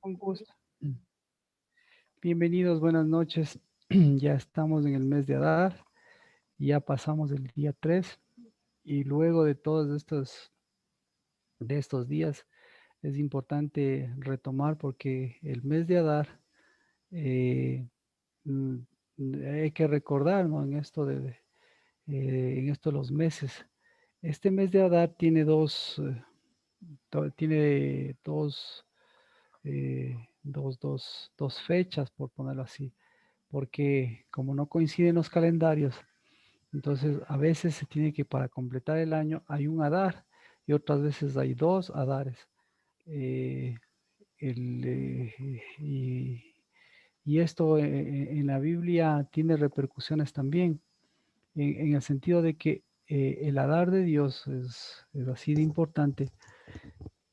Con gusto. Bienvenidos, buenas noches. Ya estamos en el mes de Adar, ya pasamos el día 3 y luego de todos estos días es importante retomar porque el mes de Adar eh, mm, hay que recordar, ¿no? En esto de los meses. Este mes de Adar tiene dos fechas, por ponerlo así, porque como no coinciden los calendarios, entonces a veces se tiene que, para completar el año, hay un Adar y otras veces hay dos Adares. Eh, y esto en la Biblia tiene repercusiones también, en el sentido de que el Adar de Dios es así de importante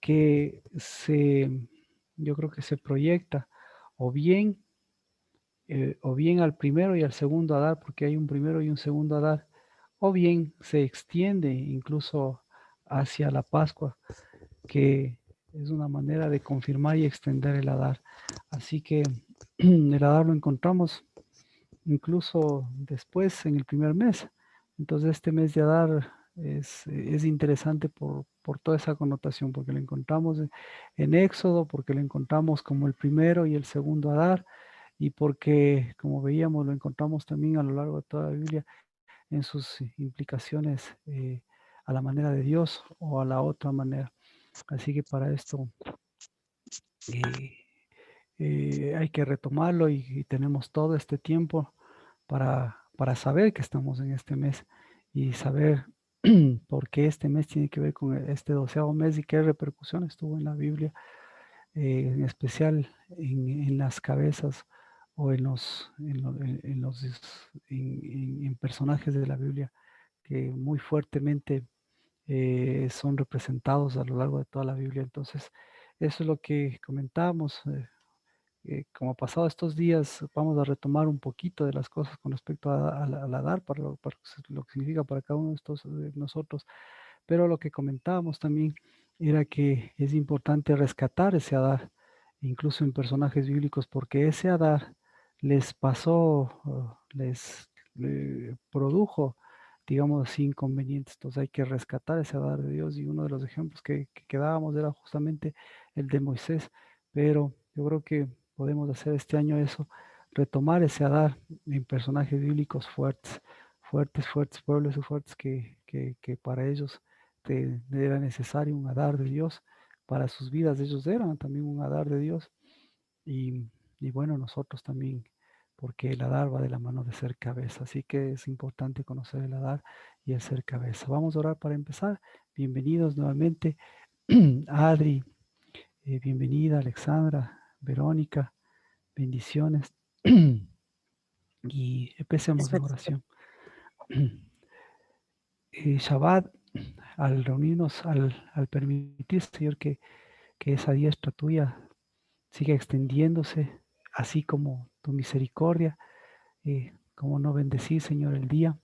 que yo creo que se proyecta o bien al primero y al segundo Adar, porque hay un primero y un segundo Adar, o bien se extiende incluso hacia la Pascua, que es una manera de confirmar y extender el Adar. Así que el Adar lo encontramos incluso después en el primer mes. Entonces este mes de Adar es interesante por toda esa connotación, porque lo encontramos en Éxodo, porque lo encontramos como el primero y el segundo Adar, y porque, como veíamos, lo encontramos también a lo largo de toda la Biblia en sus implicaciones a la manera de Dios o a la otra manera. Así que para esto eh, hay que retomarlo y tenemos todo este tiempo para saber que estamos en este mes y saber por qué este mes tiene que ver con este 12º mes y qué repercusiones tuvo en la Biblia, en especial en las cabezas o en personajes de la Biblia que muy fuertemente son representados a lo largo de toda la Biblia. Entonces, eso es lo que comentábamos. Como pasado estos días, vamos a retomar un poquito de las cosas con respecto a la DAR, para lo que significa para cada uno de nosotros. Pero lo que comentábamos también era que es importante rescatar ese Adar, incluso en personajes bíblicos, porque ese Adar les pasó, le produjo, digamos así, inconvenientes. Entonces hay que rescatar ese Adar de Dios, y uno de los ejemplos que dábamos era justamente el de Moisés. Pero yo creo que podemos hacer este año eso, retomar ese Adar en personajes bíblicos fuertes, fuertes, pueblos fuertes que para ellos era necesario un Adar de Dios. Para sus vidas ellos eran también un Adar de Dios, y, y bueno, nosotros también, porque el Adar va de la mano de ser cabeza, así que es importante conocer el Adar y el ser cabeza. Vamos a orar para empezar. Bienvenidos nuevamente, Adri, bienvenida Alexandra, Verónica, bendiciones. Y empecemos en Espera. oración. Shabbat, al reunirnos, al permitir, Señor, que esa diestra tuya siga extendiéndose, así como tu misericordia, como no bendecir, Señor, el día,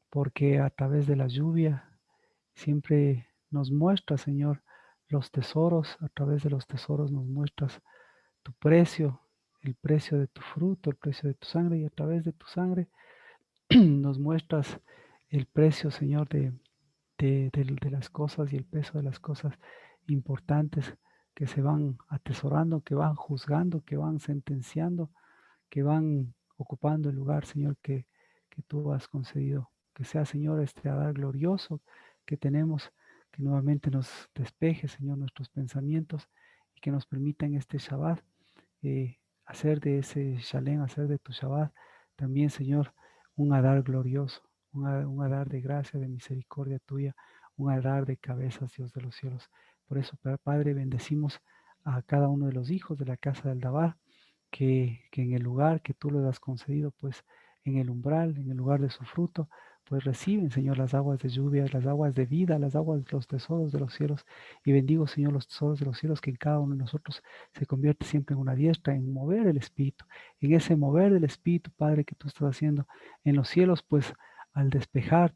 porque a través de la lluvia siempre nos muestras, Señor, los tesoros. A través de los tesoros nos muestras tu precio, el precio de tu fruto, el precio de tu sangre, y a través de tu sangre nos muestras el precio, Señor, de las cosas y el peso de las cosas importantes que se van atesorando, que van juzgando, que van sentenciando, que van ocupando el lugar, Señor, que tú has concedido. Que sea, Señor, este Adar glorioso que tenemos, que nuevamente nos despeje, Señor, nuestros pensamientos, y que nos permita en este Shabbat hacer de ese Shalem, hacer de tu Shabbat también, Señor, un Adar glorioso, un Adar de gracia, de misericordia tuya, un Adar de cabezas, Dios de los cielos. Por eso, Padre, bendecimos a cada uno de los hijos de la casa del Dabar, que en el lugar que tú les has concedido, pues en el umbral, en el lugar de su fruto, pues reciben, Señor, las aguas de lluvia, las aguas de vida, las aguas, los tesoros de los cielos. Y bendigo, Señor, los tesoros de los cielos, que en cada uno de nosotros se convierte siempre en una diestra, en mover el Espíritu, en ese mover del Espíritu, Padre, que tú estás haciendo en los cielos, pues al despejar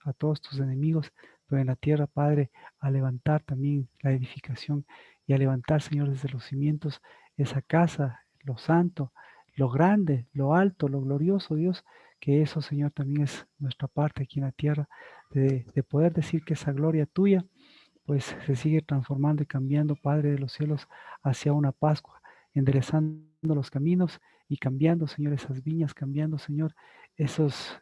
a todos tus enemigos, pero en la tierra, Padre, a levantar también la edificación y a levantar, Señor, desde los cimientos esa casa, lo santo, lo grande, lo alto, lo glorioso, Dios, que eso, Señor, también es nuestra parte aquí en la tierra, de poder decir que esa gloria tuya pues se sigue transformando y cambiando, Padre de los cielos, hacia una Pascua, enderezando los caminos y cambiando, Señor, esas viñas, cambiando, Señor, esos,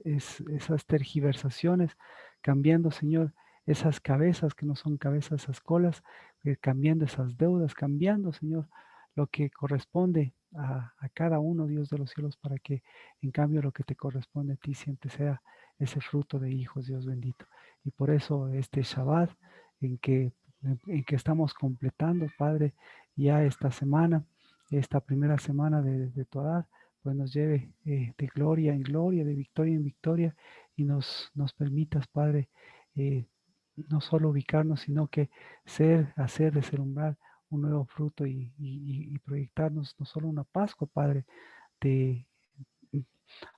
esas tergiversaciones, cambiando, Señor, esas cabezas que no son cabezas, esas colas, cambiando esas deudas, cambiando, Señor, lo que corresponde a cada uno, Dios de los cielos, para que en cambio lo que te corresponde a ti siempre sea ese fruto de hijos, Dios bendito. Y por eso este Shabbat en que estamos completando, Padre, ya esta semana, esta primera semana de tu Adar, pues nos lleve de gloria en gloria, de victoria en victoria, y nos permitas, Padre, no solo ubicarnos, sino que hacer, deslumbrar un nuevo fruto y proyectarnos no solo una Pascua, Padre, de,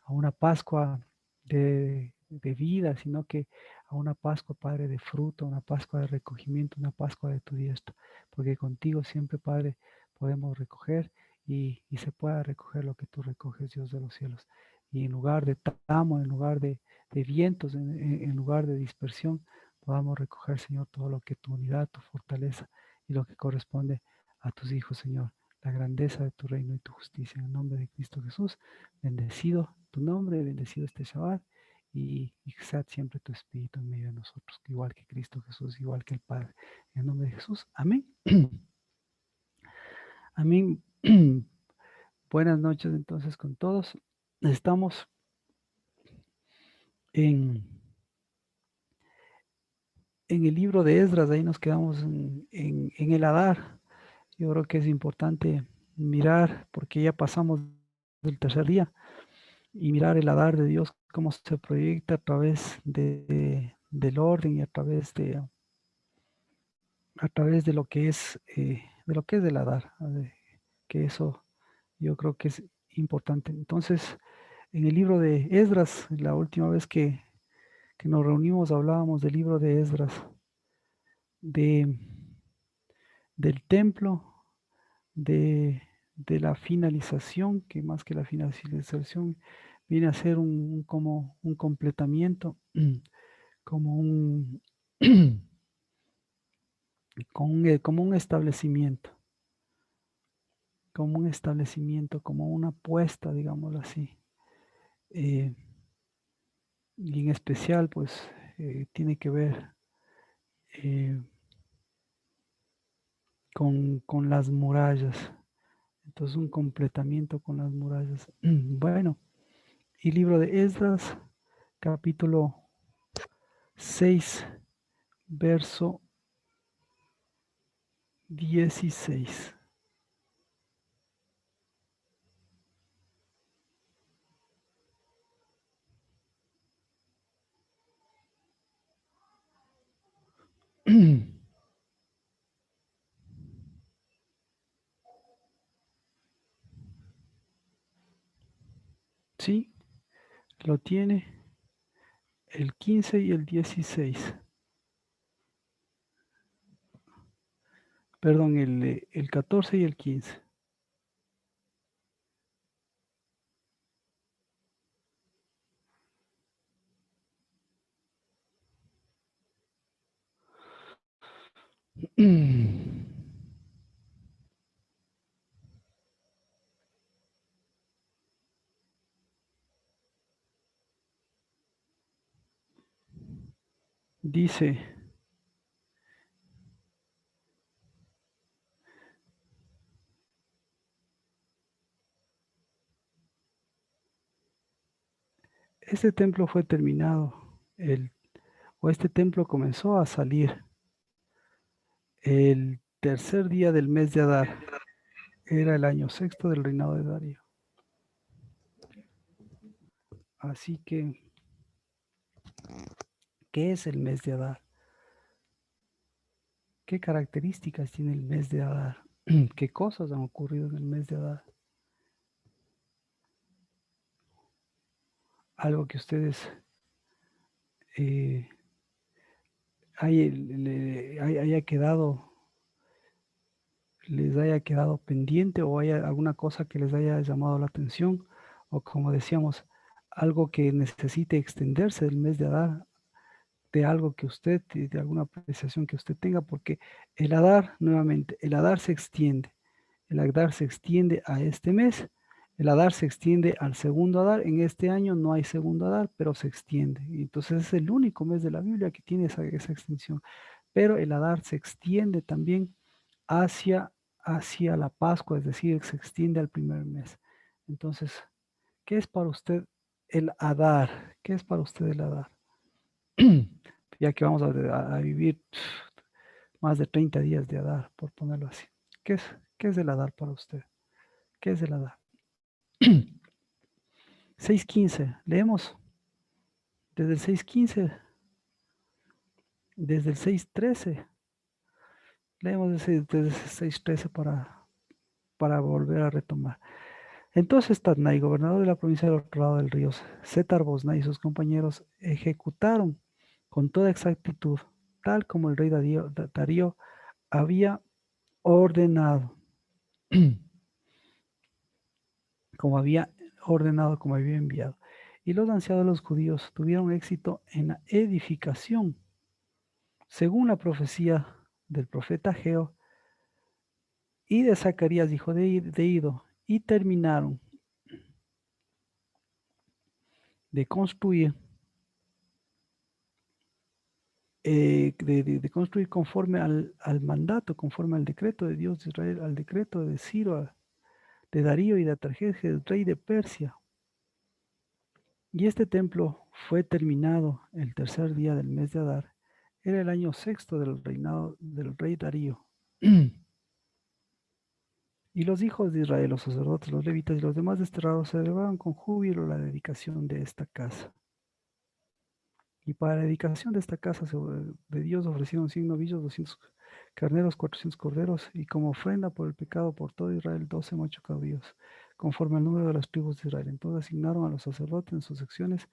a una Pascua de vida, sino que a una Pascua, Padre, de fruto, una Pascua de recogimiento, una Pascua de tu diestra, porque contigo siempre, Padre, podemos recoger y se pueda recoger lo que tú recoges, Dios de los cielos. Y en lugar de tamo, en lugar de vientos, en lugar de dispersión, podamos recoger, Señor, todo lo que tu unidad, tu fortaleza y lo que corresponde a tus hijos, Señor, la grandeza de tu reino y tu justicia. En el nombre de Cristo Jesús, bendecido tu nombre, bendecido este Shabbat y que sea siempre tu Espíritu en medio de nosotros, igual que Cristo Jesús, igual que el Padre. En el nombre de Jesús, amén. Amén. Buenas noches entonces con todos. Estamos en, en el libro de Esdras, ahí nos quedamos en el Adar. Yo creo que es importante mirar, porque ya pasamos del tercer día, y mirar el Adar de Dios, cómo se proyecta a través del orden y a través de lo que es el Adar, que eso yo creo que es importante. Entonces, en el libro de Esdras, la última vez que nos reunimos hablábamos del libro de Esdras, de, del templo, de, de la finalización, que más que la finalización viene a ser como un completamiento, como un, como un establecimiento, como una apuesta, digámoslo así. Eh, y en especial, pues, tiene que ver eh, con las murallas. Entonces, un completamiento con las murallas. Bueno, y libro de Esdras, capítulo 6, verso 16. Sí, lo tiene el 15 y el 16. Perdón, el 14 y el 15. Dice, este templo fue terminado, o este templo comenzó a salir el tercer día del mes de Adar. Era el año sexto del reinado de Darío. Así que, ¿qué es el mes de Adar? ¿Qué características tiene el mes de Adar? ¿Qué cosas han ocurrido en el mes de Adar? Algo que ustedes eh, haya quedado les haya quedado pendiente o haya alguna cosa que les haya llamado la atención o como decíamos, algo que necesite extenderse del mes de Adar, de algo que usted, de alguna apreciación que usted tenga, porque el Adar, nuevamente, el Adar se extiende. El Adar se extiende a este mes, el Adar se extiende al segundo Adar. En este año no hay segundo Adar, pero se extiende. Y entonces es el único mes de la Biblia que tiene esa extensión. Pero el Adar se extiende también hacia la Pascua, es decir, se extiende al primer mes. Entonces, ¿qué es para usted el Adar? ¿Qué es para usted el Adar? Ya que vamos a vivir más de 30 días de Adar, por ponerlo así. ¿Qué es el Adar para usted? ¿Qué es el Adar? 6:15, leemos desde el 6:15, desde el 6:13, leemos desde el 6:13 para volver a retomar. Entonces Tatnai, gobernador de la provincia del otro lado del río, Setar Bosnai y sus compañeros ejecutaron con toda exactitud, tal como el rey Darío había ordenado, como había ordenado, como había enviado. Y los ancianos de los judíos tuvieron éxito en la edificación, según la profecía del profeta Geo y de Zacarías, hijo de Ido, y terminaron de construir, de construir conforme al mandato, conforme al decreto de Dios de Israel, al decreto de Ciro, de Darío y de Atarjejes, rey de Persia. Y este templo fue terminado el tercer día del mes de Adar. Era el año sexto del reinado del rey Darío. Y los hijos de Israel, los sacerdotes, los levitas y los demás desterrados celebraron con júbilo la dedicación de esta casa. Y para la dedicación de esta casa de Dios ofrecieron 100 novillos, 200 carneros, 400 corderos, y como ofrenda por el pecado por todo Israel, 12 machos cabríos, conforme al número de las tribus de Israel. Entonces asignaron a los sacerdotes en sus secciones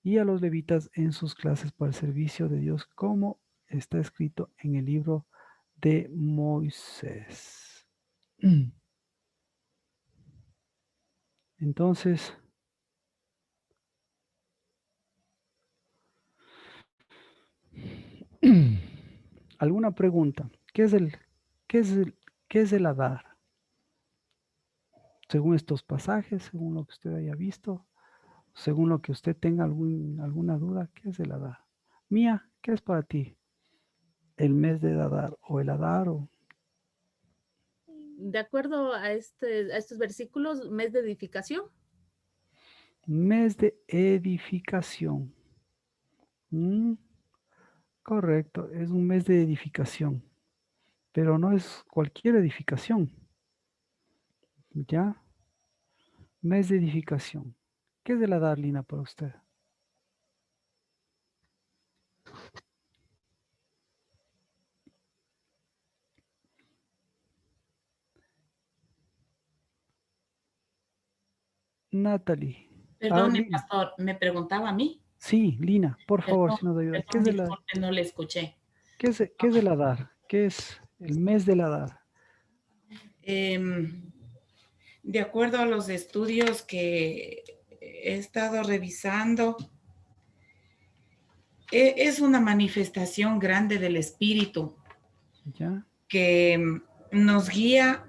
y a los levitas en sus clases para el servicio de Dios, como está escrito en el libro de Moisés. Entonces, ¿alguna pregunta? Qué es el, qué es el Adar? Según estos pasajes, según lo que usted haya visto, según lo que usted tenga alguna duda, ¿qué es el Adar? Mía, ¿qué es para ti el mes de Adar o el Adar o De acuerdo a estos versículos, mes de edificación. mes de edificación? Mm, correcto, es un mes de edificación, pero no es cualquier edificación, ¿ya? Mes de edificación. ¿Qué es el Adar, Lina, para usted? Natalie. A ver, Perdone, Lina. pastor, me preguntaba a mí. Sí, Lina, por favor, Perdón, si nos ayuda. perdón, disculpe, no le escuché. Qué es el Adar? ¿Qué es el mes del Adar? Em, de acuerdo a los estudios que he estado revisando, es una manifestación grande del espíritu ¿Ya? que nos guía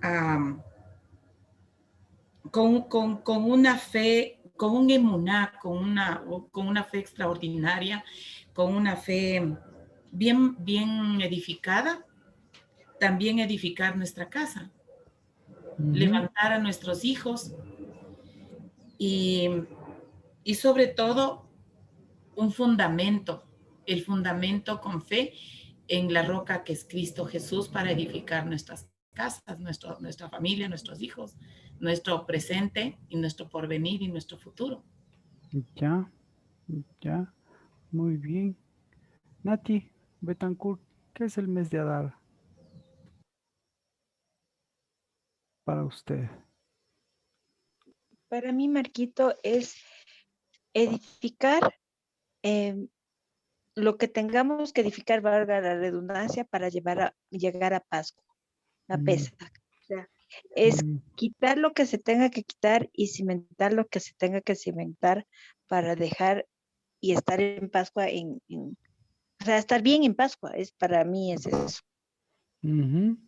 con una fe, con un emuná, con una fe extraordinaria, con una fe bien edificada, también edificar nuestra casa, Ujú. levantar a nuestros hijos y, y sobre todo un fundamento, el fundamento con fe en la roca que es Cristo Jesús para edificar nuestras casas, nuestra familia, nuestros hijos, nuestro presente y nuestro porvenir y nuestro futuro. Ya, ya, muy bien. Nati, Betancourt, ¿qué es el mes de Adar para usted? Para mí, Marquito, es edificar em, lo que tengamos que edificar, valga la redundancia, para llegar a Pascua. la Mm, pesa. O sea, es mm, quitar lo que se tenga que quitar y cimentar lo que se tenga que cimentar para dejar y estar en Pascua, o sea, estar bien en Pascua, para mí es eso. ujú.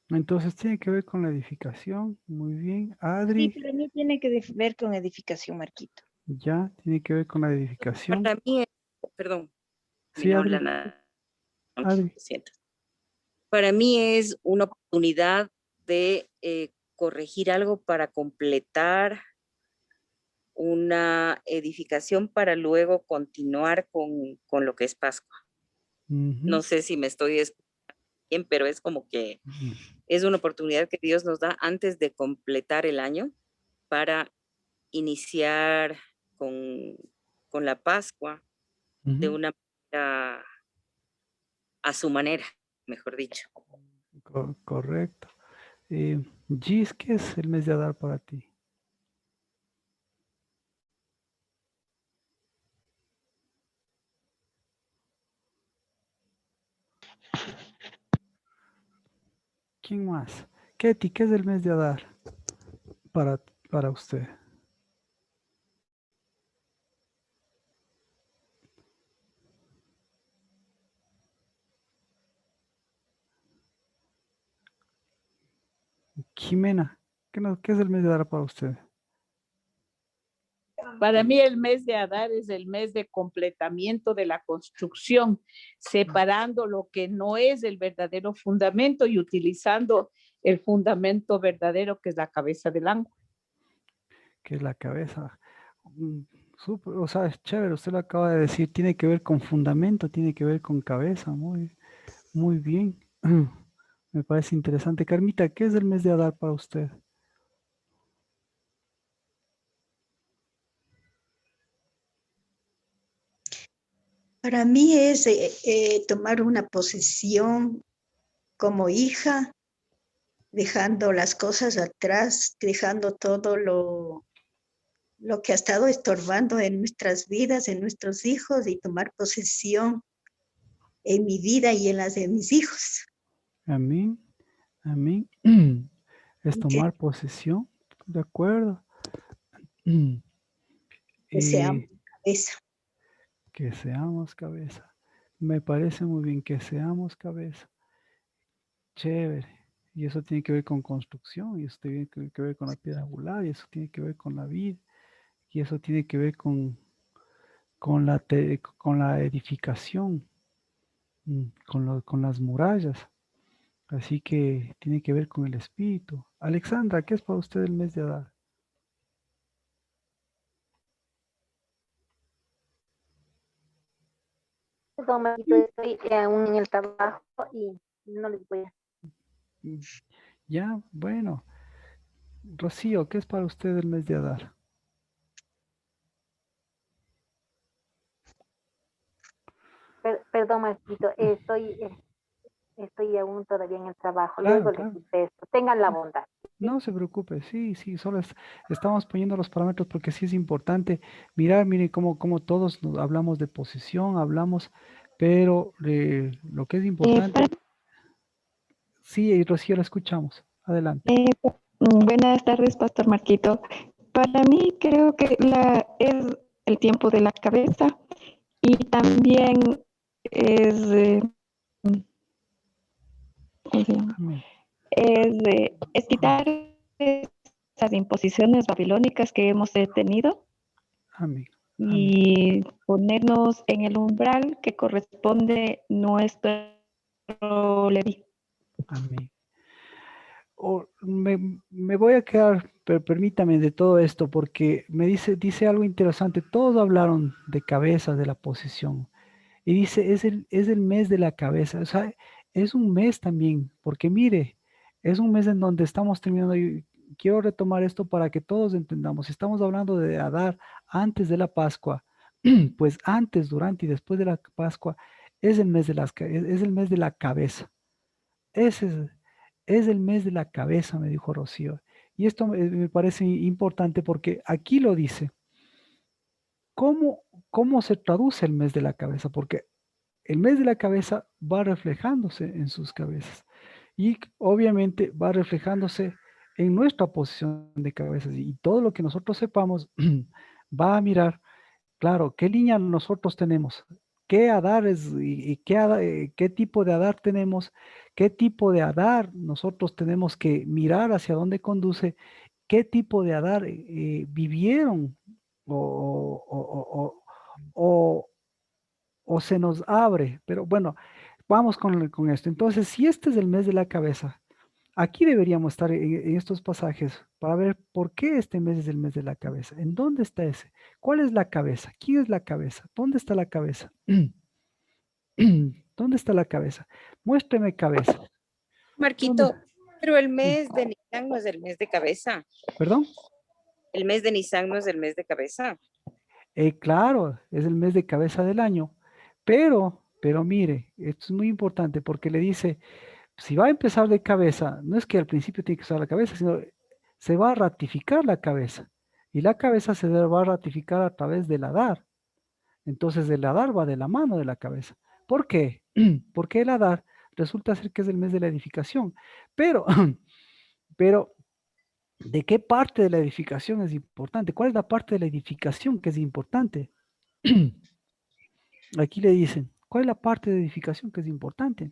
Entonces tiene que ver con la edificación. Muy bien. Sí, Adri, para mí tiene que ver con edificación, Marquito. ya, tiene que ver con la edificación. Para mí, perdón, Sí, terminó la Adri, noche, Adri. lo siento. Para mí es una oportunidad de corregir algo para completar una edificación para luego continuar con lo que es Pascua. Ujú, No sé si me estoy explicando bien, pero es como que ujú, es una oportunidad que Dios nos da antes de completar el año para iniciar con, con la Pascua de ujú. una manera a su manera, mejor dicho. Correcto. Gis, ¿qué es el mes de Adar para ti? ¿Quién más? Ketty, ¿qué es el mes de Adar para, para usted? Jimena, ¿qué es el mes de Adar para usted? Para mí el mes de Adar es el mes de completamiento de la construcción, separando lo que no es el verdadero fundamento y utilizando el fundamento verdadero que es la cabeza del ángulo. ¿Qué es la cabeza? Mm, o sea, es chévere, usted lo acaba de decir, tiene que ver con fundamento, tiene que ver con cabeza, muy bien. Me parece interesante. Carmita, ¿qué es el mes de Adar para usted? Para mí es tomar una posesión como hija, dejando las cosas atrás, dejando todo lo que ha estado estorbando en nuestras vidas, en nuestros hijos, y tomar posesión en mi vida y en las de mis hijos. Amén, amén. Es Que tomar posesión, de acuerdo. seamos Eh, cabeza. que seamos cabeza. Me parece muy bien que seamos cabeza. Chévere. Y eso tiene que ver con construcción, y eso tiene que ver con la piedra angular, y eso tiene que ver con la vida, y eso tiene que ver con la edificación, con las murallas. Así que tiene que ver con el espíritu. Alexandra, ¿qué es para usted el mes de Adar? Perdón, Marquito, estoy aún en el trabajo y no les voy a... Mm, ya, bueno. Rocío, ¿qué es para usted el mes de Adar? Perdón, Marquito, estoy aún todavía en el trabajo. Claro, Luego les claro. contesto. Tengan la bondad. ¿Sí? No se preocupe, sí, sí, solo estamos poniendo los parámetros porque sí es importante mirar, miren cómo todos hablamos de posesión, hablamos, pero lo que es importante, sí, Rocío, la escuchamos. Adelante. Buenas tardes, Pastor Marquito. Para mí creo que es el tiempo de la cabeza y también es, ¿cómo se llama? Amén, Es quitar esas imposiciones babilónicas que hemos tenido amén, amén, y ponernos en el umbral que corresponde nuestro Leví. amén. Me voy a quedar, pero permítame de todo esto, porque dice algo interesante. Todos hablaron de cabeza, de la posesión. Y dice, es el mes de la cabeza. O sea, es un mes también, porque mire, es un mes en donde estamos terminando. Y quiero retomar esto para que todos entendamos. Si estamos hablando de Adar antes de la Pascua, pues antes, durante y después de la Pascua, es el mes de es el mes de la cabeza. Ese es el mes de la cabeza, me dijo Rocío. Y esto me parece importante porque aquí lo dice. ¿Cómo, cómo se traduce el mes de la cabeza? Porque el mes de la cabeza va reflejándose en sus cabezas. Y obviamente va reflejándose en nuestra posición de cabezas y todo lo que nosotros sepamos va a mirar, claro, qué línea nosotros tenemos, qué Adar es y qué tipo de Adar tenemos, qué tipo de Adar nosotros tenemos que mirar hacia dónde conduce, qué tipo de Adar vivieron o, o- o se nos abre. Pero bueno, vamos con esto. Entonces, si este es el mes de la cabeza, aquí deberíamos estar en estos pasajes para ver por qué este mes es el mes de la cabeza. ¿En dónde está ese? ¿Cuál es la cabeza? ¿Quién es la cabeza? ¿Dónde está la cabeza? ¿Dónde está la cabeza? Muéstreme cabeza. ¿Dónde? Marquito, pero el Sí. mes de Nisan no es el mes de cabeza. ¿Perdón? El mes de Nisan no es el mes de cabeza. Claro, es el mes de cabeza del año, pero mire, esto es muy importante porque le dice, si va a empezar de cabeza, no es que al principio tiene que usar la cabeza, sino se va a ratificar la cabeza. Y la cabeza se va a ratificar a través del Adar. Entonces el Adar va de la mano de la cabeza. ¿Por qué? Porque el Adar resulta ser que es el mes de la edificación. Pero, pero, ¿de qué parte de la edificación es importante? ¿Cuál es la parte de la edificación que es importante? Aquí le dicen, ¿cuál es la parte de edificación que es importante?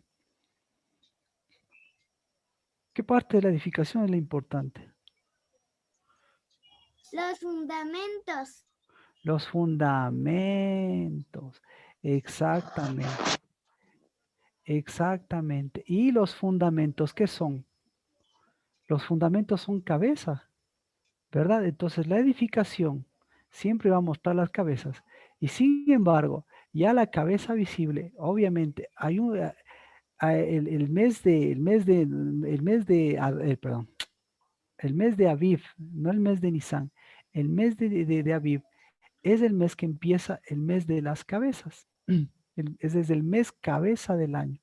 ¿Qué parte de la edificación es la importante? Los fundamentos. Los fundamentos. Exactamente. Exactamente. ¿Y los fundamentos qué son? Los fundamentos son cabeza, ¿verdad? Entonces la edificación siempre va a mostrar las cabezas. Y sin embargo, ya la cabeza visible, obviamente, hay el mes de, perdón, el mes de Aviv, no el mes de Nisan, el mes de Aviv es el mes que empieza el mes de las cabezas. Ese es el mes cabeza del año.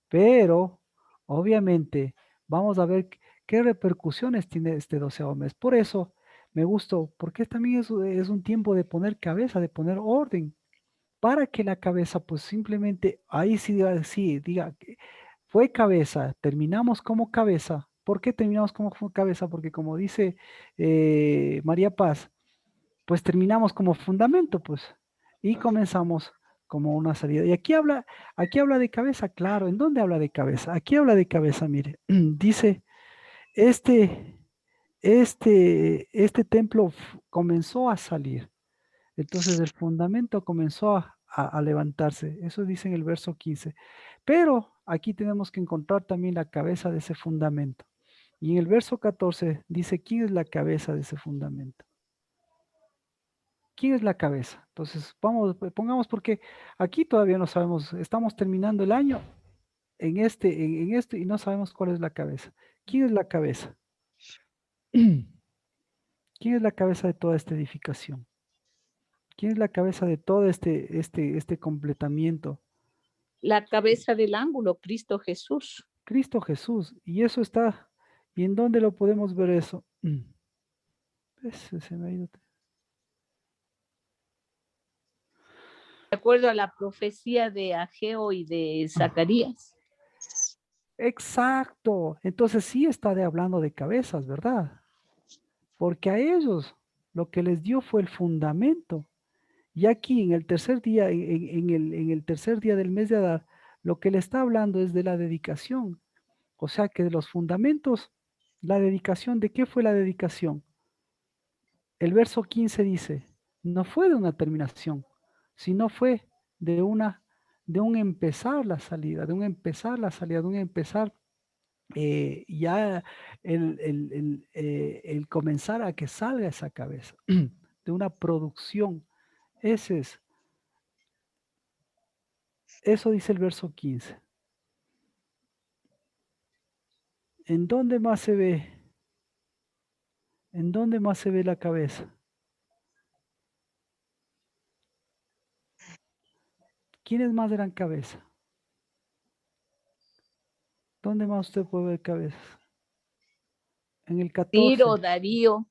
Pero, obviamente, vamos a ver qué repercusiones tiene este 12º mes. Por eso me gustó, porque también es un tiempo de poner cabeza, de poner orden, para que la cabeza, pues simplemente, ahí sí diga, que fue cabeza, terminamos como cabeza. ¿Por qué terminamos como cabeza? Porque como dice María Paz, pues terminamos como fundamento, pues, y comenzamos como una salida. Y aquí habla de cabeza, claro. ¿En dónde habla de cabeza? Aquí habla de cabeza, mire. Dice, este, este templo comenzó a salir. Entonces el fundamento comenzó a levantarse. Eso dice en el verso 15. Pero aquí tenemos que encontrar también la cabeza de ese fundamento. Y en el verso 14 dice, ¿quién es la cabeza de ese fundamento? ¿Quién es la cabeza? Entonces, pongamos porque aquí todavía no sabemos, estamos terminando el año en este y no sabemos cuál es la cabeza. ¿Quién es la cabeza? ¿Quién es la cabeza de toda esta edificación? ¿Quién es la cabeza de todo este completamiento? La cabeza del ángulo, Cristo Jesús. Cristo Jesús. Y eso está. ¿Y en dónde lo podemos ver eso? Se me ha ido. De acuerdo a la profecía de Ageo y de Zacarías. Exacto. Entonces sí está hablando de cabezas, ¿verdad? Porque a ellos lo que les dio fue el fundamento. Y aquí en el tercer día, en el tercer día del mes de Adar, lo que le está hablando es de la dedicación. O sea que de los fundamentos, la dedicación, ¿de qué fue la dedicación? El verso 15 dice, no fue de una terminación, sino fue de un empezar la salida, de un empezar la salida, de un empezar ya el comenzar a que salga esa cabeza, de una producción. Eso dice el verso 15. ¿En dónde más se ve? ¿En dónde más se ve la cabeza? ¿Quiénes más eran cabeza? ¿Dónde más usted puede ver cabezas? En el 14. Ciro, Darío.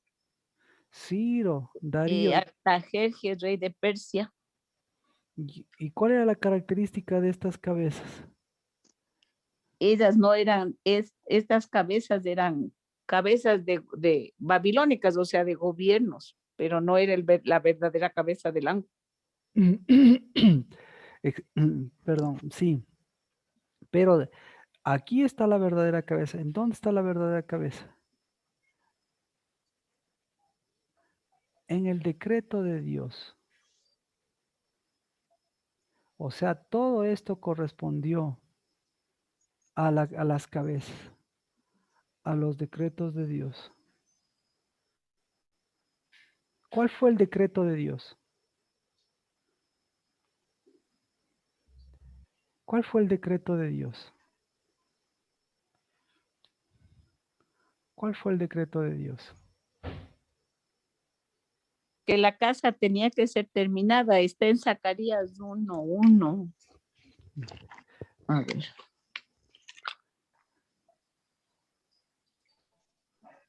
Ciro, Darío. Artajerjes, rey de Persia. ¿Y cuál era la característica de estas cabezas? ellas no eran, estas cabezas eran cabezas de babilónicas, o sea, de gobiernos, pero no era la verdadera cabeza del ángel. Perdón, sí, pero aquí está la verdadera cabeza. ¿En dónde está la verdadera cabeza? En el decreto de Dios. O sea, todo esto correspondió a las cabezas, a los decretos de Dios. ¿Cuál fue el decreto de Dios? ¿Cuál fue el decreto de Dios? ¿Cuál fue el decreto de Dios? Que la casa tenía que ser terminada, está en Zacarías 1:1. A ver.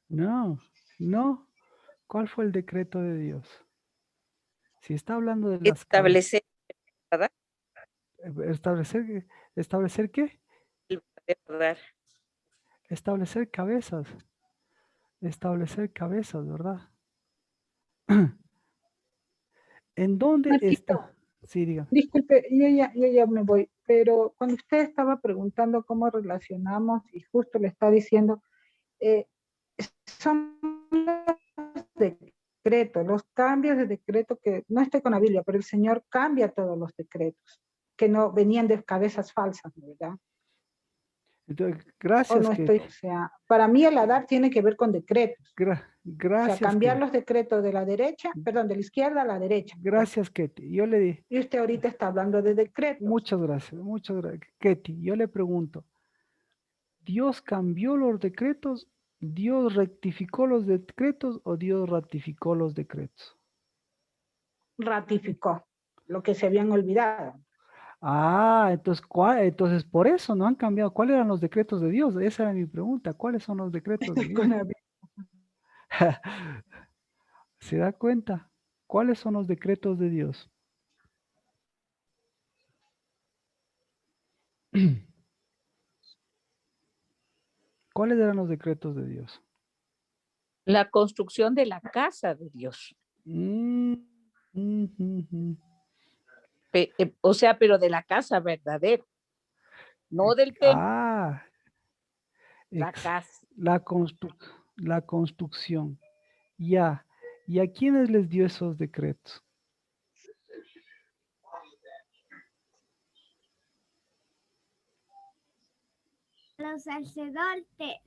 No. ¿Cuál fue el decreto de Dios? Si está hablando de las Establecer, ¿verdad? ¿Establecer qué? El verdadero dar. Establecer cabezas. Establecer cabezas, ¿verdad? ¿En dónde Marquito, está? Sí, diga. disculpe, yo ya me voy, pero cuando usted estaba preguntando cómo relacionamos y justo le está diciendo, son los decretos, los cambios de decreto que, no estoy con la Biblia, pero el Señor cambia todos los decretos, que no venían de cabezas falsas, ¿verdad? Entonces, O gracias, no Ketty. estoy, o sea, para mí el Adar tiene que ver con decretos. O Gracias, sea, cambiar Ketty. los decretos de la derecha, perdón, de la izquierda a la derecha. Gracias, Ketty. Yo le di. Y usted ahorita está hablando de decretos. Muchas gracias, Ketty, yo le pregunto, ¿Dios cambió los decretos? ¿Dios rectificó los decretos o Dios ratificó los decretos? Ratificó lo que se habían olvidado. Ah, entonces por eso no han cambiado. ¿Cuáles eran los decretos de Dios? Esa era mi pregunta. ¿Cuáles son los decretos de Dios? ¿Se da cuenta? ¿Cuáles son los decretos de Dios? ¿Cuáles eran los decretos de Dios? La construcción de la casa de Dios. O sea, pero de la casa verdadera, no del templo. La casa. La construcción. Ya. ¿Y a quiénes les dio esos decretos? Los sacerdotes.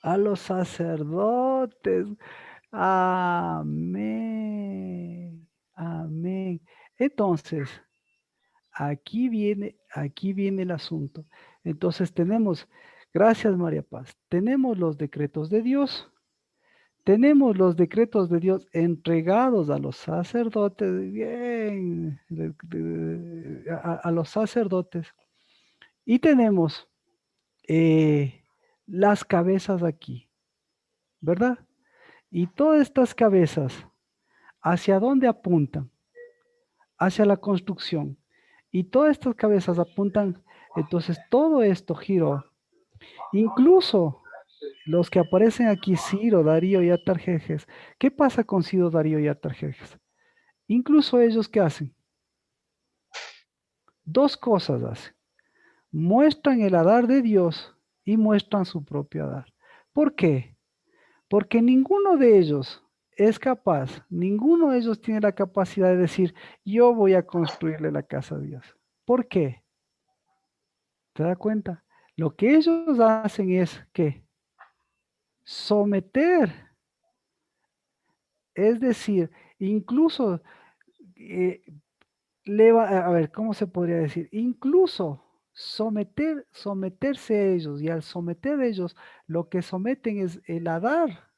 A los sacerdotes. Amén. Amén. Entonces, aquí viene el asunto. Entonces tenemos, gracias María Paz, tenemos los decretos de Dios. Tenemos los decretos de Dios entregados a los sacerdotes, bien, a los sacerdotes. Y tenemos las cabezas aquí, ¿verdad? Y todas estas cabezas, ¿hacia dónde apuntan? Hacia la construcción. Y todas estas cabezas apuntan, entonces todo esto giró. Incluso los que aparecen aquí, Ciro, Darío y Atarjejes. ¿Qué pasa con Ciro, Darío y Atarjejes? Incluso ellos, ¿qué hacen? Dos cosas hacen. Muestran el Adar de Dios y muestran su propio Adar. ¿Por qué? Porque ninguno de ellos es capaz, ninguno de ellos tiene la capacidad de decir, yo voy a construirle la casa a Dios. ¿Por qué? ¿Te das cuenta? Lo que ellos hacen es que someter, es decir, incluso, a ver, ¿cómo se podría decir? Incluso someterse a ellos, y al someter a ellos, lo que someten es el Adar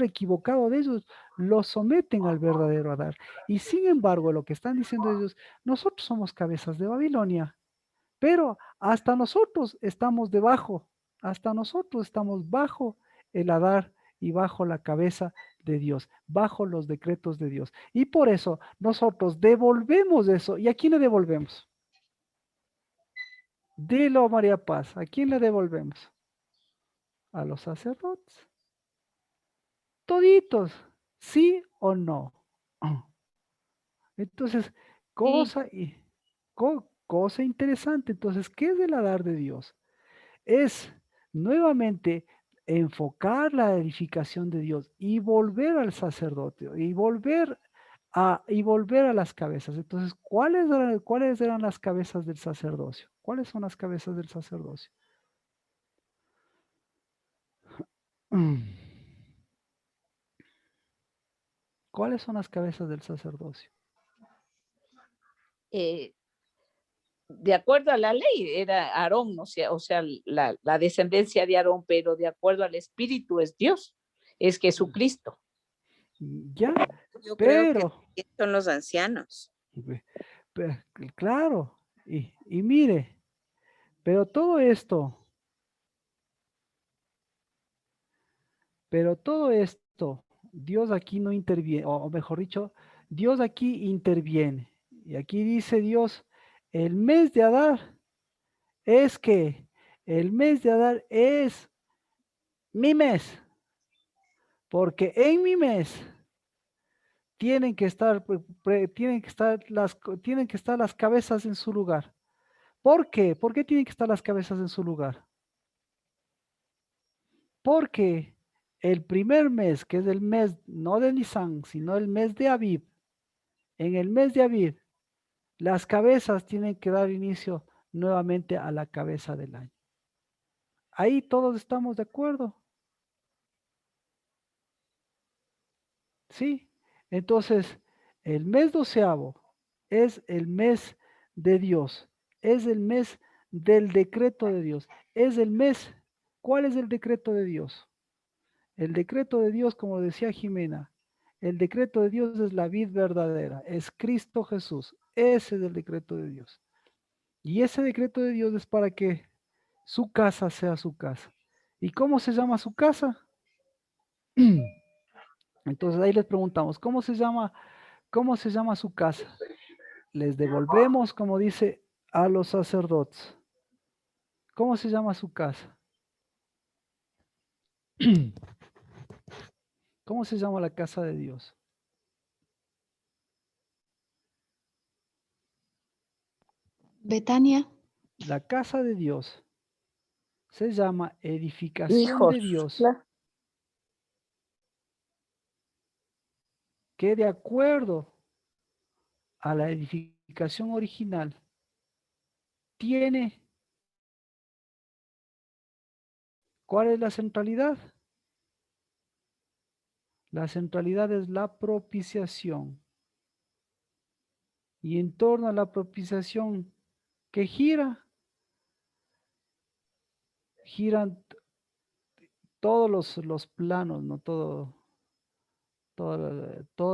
equivocado de ellos, lo someten al verdadero Adar. Y sin embargo, lo que están diciendo ellos, nosotros somos cabezas de Babilonia, pero hasta nosotros estamos debajo, hasta nosotros estamos bajo el Adar y bajo la cabeza de Dios, bajo los decretos de Dios. Y por eso nosotros devolvemos eso. ¿Y a quién le devolvemos? Dilo, María Paz, ¿a quién le devolvemos? A los sacerdotes. Toditos, ¿sí o no? Entonces, Sí, cosa interesante. Entonces, ¿qué es el dar de Dios? Es nuevamente enfocar la edificación de Dios y volver al sacerdote y volver a las cabezas. Entonces, cuáles eran las cabezas del sacerdocio? ¿Cuáles son las cabezas del sacerdocio? ¿Cuáles son las cabezas del sacerdocio? eh, de acuerdo a la ley era Aarón, o sea la descendencia de Aarón, pero de acuerdo al Espíritu es Dios, es Jesucristo. Ya, Yo creo que pero, son los ancianos. claro, y mire, pero todo esto, Dios aquí no interviene, o mejor dicho, Dios aquí interviene. Y aquí dice Dios, el mes de Adar es que el mes de Adar es mi mes, porque en mi mes tienen que estar las cabezas en su lugar. ¿Por qué? ¿Por qué tienen que estar las cabezas en su lugar? Porque el primer mes, que es el mes no de Nisan, sino el mes de Aviv, en el mes de Aviv, las cabezas tienen que dar inicio nuevamente a la cabeza del año. Ahí todos estamos de acuerdo. ¿Sí? Entonces, el mes doceavo es el mes de Dios, es el mes del decreto de Dios, es el mes. ¿Cuál es el decreto de Dios? El decreto de Dios, como decía Jimena, el decreto de Dios es la vid verdadera, es Cristo Jesús. Ese es el decreto de Dios. Y ese decreto de Dios es para que su casa sea su casa. ¿Y cómo se llama su casa? Entonces ahí les preguntamos, cómo se llama su casa? Les devolvemos, como dice, a los sacerdotes. ¿Cómo se llama su casa? ¿Cómo se llama la casa de Dios? Betania. La casa de Dios se llama edificación Hijos, de Dios, que de acuerdo a la edificación original tiene, ¿cuál es la centralidad? La centralidad es la propiciación. Y en torno a la propiciación que giran todos los planos, ¿no? Todos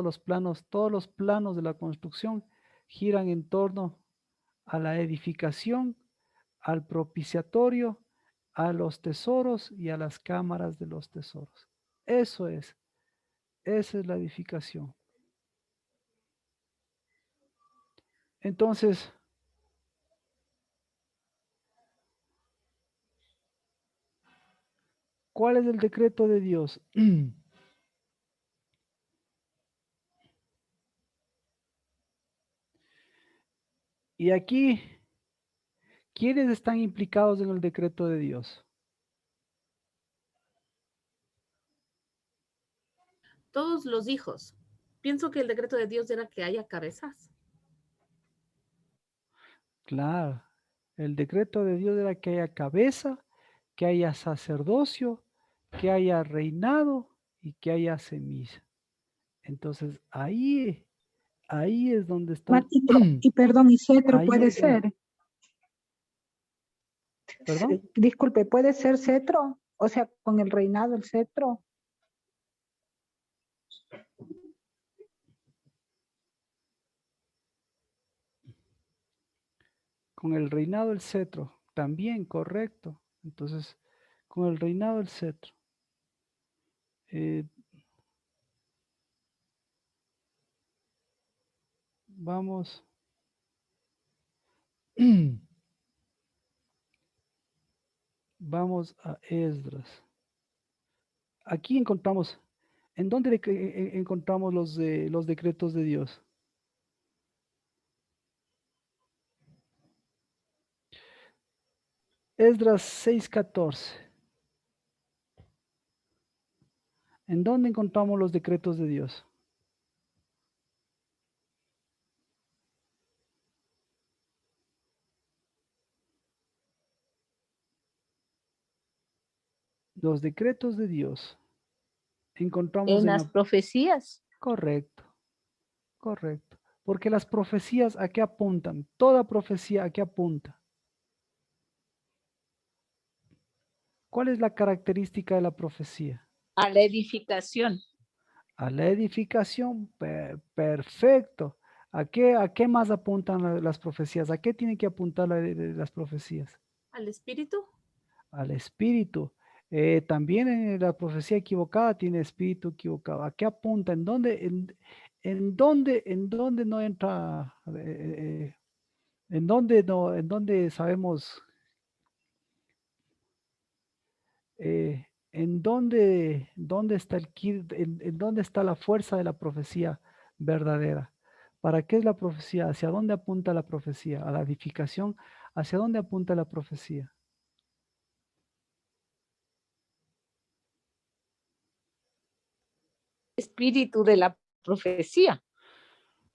los planos de la construcción giran en torno a la edificación, al propiciatorio, a los tesoros y a las cámaras de los tesoros. Esa es la edificación. Entonces, ¿cuál es el decreto de Dios? Y aquí, ¿quiénes están implicados en el decreto de Dios? Todos los hijos. Pienso que el decreto de Dios era que haya cabezas. Claro, el decreto de Dios era que haya cabeza, que haya sacerdocio, que haya reinado y que haya semilla. Entonces, ahí es donde están, Marquito, y perdón, y cetro ahí puede es donde, ser. ¿perdón? Disculpe, ¿puede ser cetro? O sea, con el reinado, el cetro. Con el reinado del cetro, también correcto. Entonces, con el reinado del cetro. eh, vamos. Vamos a Esdras. Aquí encontramos, ¿en dónde encontramos los decretos de Dios? Esdras 6:14. ¿En dónde encontramos los decretos de Dios? Los decretos de Dios encontramos En en las la... profecías. Correcto, correcto. Porque las profecías, ¿a qué apuntan? Toda profecía, ¿a qué apunta? ¿Cuál es la característica de la profecía? A la edificación. A la edificación, perfecto. ¿A qué más apuntan las profecías? ¿A qué tienen que apuntar las profecías? Al espíritu. Al espíritu. También la profecía equivocada tiene espíritu equivocado. ¿A qué apunta? ¿En dónde no entra? ¿En dónde sabemos? ¿Dónde está en dónde está la fuerza de la profecía verdadera? ¿Para qué es la profecía? ¿Hacia dónde apunta la profecía? ¿A la edificación? ¿Hacia dónde apunta la profecía? Espíritu de la profecía.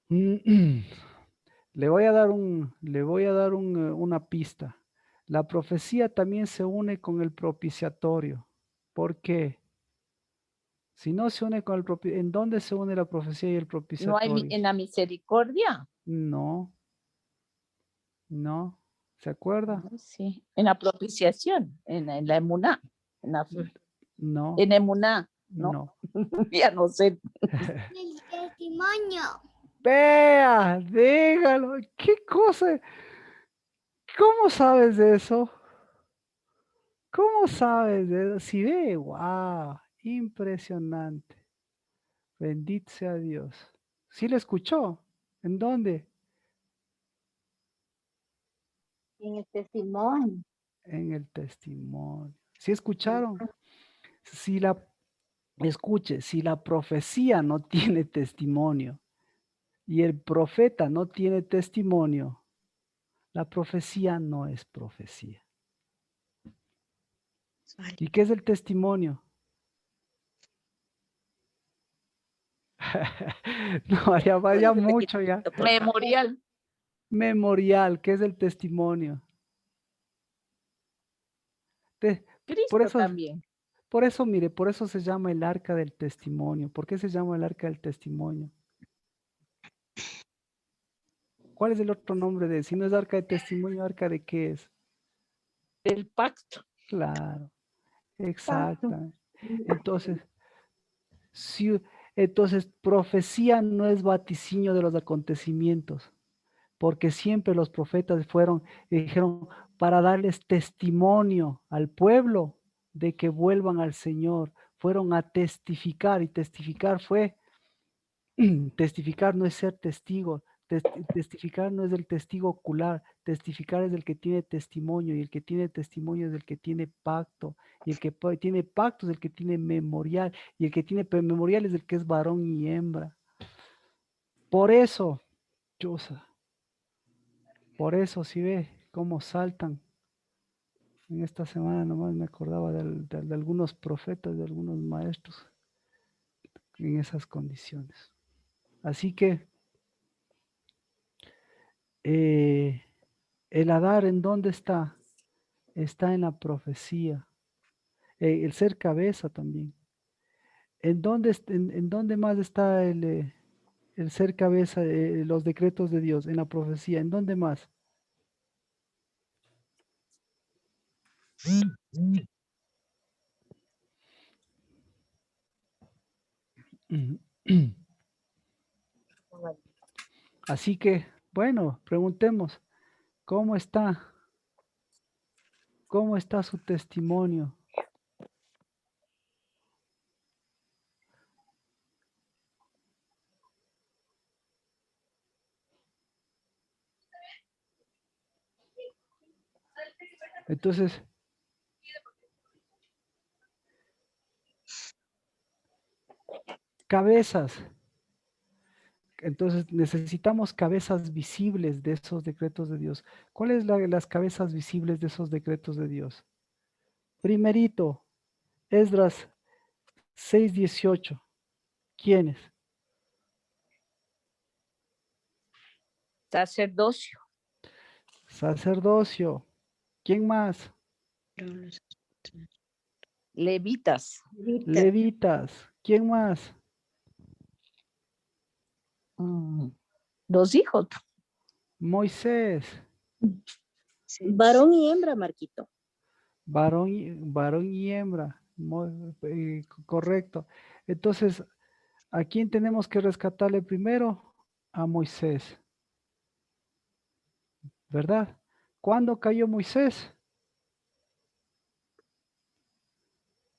Le voy a dar una pista. La profecía también se une con el propiciatorio. ¿Por qué? Si no se une con el propiciatorio, ¿en dónde se une la profecía y el No hay propiciatorio? en la misericordia. No, no. ¿Se acuerda? Sí, en la propiciación, en la emuná. No, En emuná, ¿no? no. Ya no sé. El testimonio. Vea, déjalo. ¿Qué cosa? ¿Cómo sabes de eso? ¿Cómo sabes de eso? Si ve, wow, impresionante. Bendito sea Dios. ¿Sí le escuchó? ¿En dónde? En el testimonio. En el testimonio. ¿Sí escucharon? Si la, escuche, si la profecía no tiene testimonio y el profeta no tiene testimonio, la profecía no es profecía. ¿Y qué es el testimonio? No, ya vaya mucho ya. Memorial. Memorial, ¿qué es el testimonio? Por Cristo eso, también. mire, por eso se llama el arca del testimonio. ¿Por qué se llama el arca del testimonio? ¿Cuál es el otro nombre de? Si no es arca de testimonio, ¿arca de qué es? Del pacto. Claro, exactamente. Entonces, entonces, profecía no es vaticinio de los acontecimientos, porque siempre los profetas fueron y dijeron para darles testimonio al pueblo de que vuelvan al Señor. Fueron a testificar y testificar fue, testificar no es ser testigo, testificar no es el testigo ocular, testificar es el que tiene testimonio y el que tiene testimonio es el que tiene pacto y el que tiene pacto es el que tiene memorial y el que tiene memorial es el que es varón y hembra. Por eso, Chosa, por eso si ve cómo saltan. En esta semana nomás me acordaba de algunos profetas, de algunos maestros en esas condiciones. Así que el Adar, ¿en dónde está? Está en la profecía. El ser cabeza también. ¿En dónde más está el ser cabeza, los decretos de Dios? En la profecía. ¿En dónde más? Así que, bueno, preguntemos, ¿cómo está? ¿Cómo está su testimonio? Entonces, Cabezas. Entonces necesitamos cabezas visibles de esos decretos de Dios. ¿Cuáles son las cabezas visibles de esos decretos de Dios? Primerito, Esdras 6:18. ¿Quiénes? Sacerdocio. Sacerdocio. ¿Quién más? Levitas. Levitas. ¿Quién más? Los hijos. Moisés. Varón y hembra, Marquito. Varón y hembra. Correcto. Entonces, ¿a quién tenemos que rescatarle primero? A Moisés. ¿Verdad? ¿Cuándo cayó Moisés?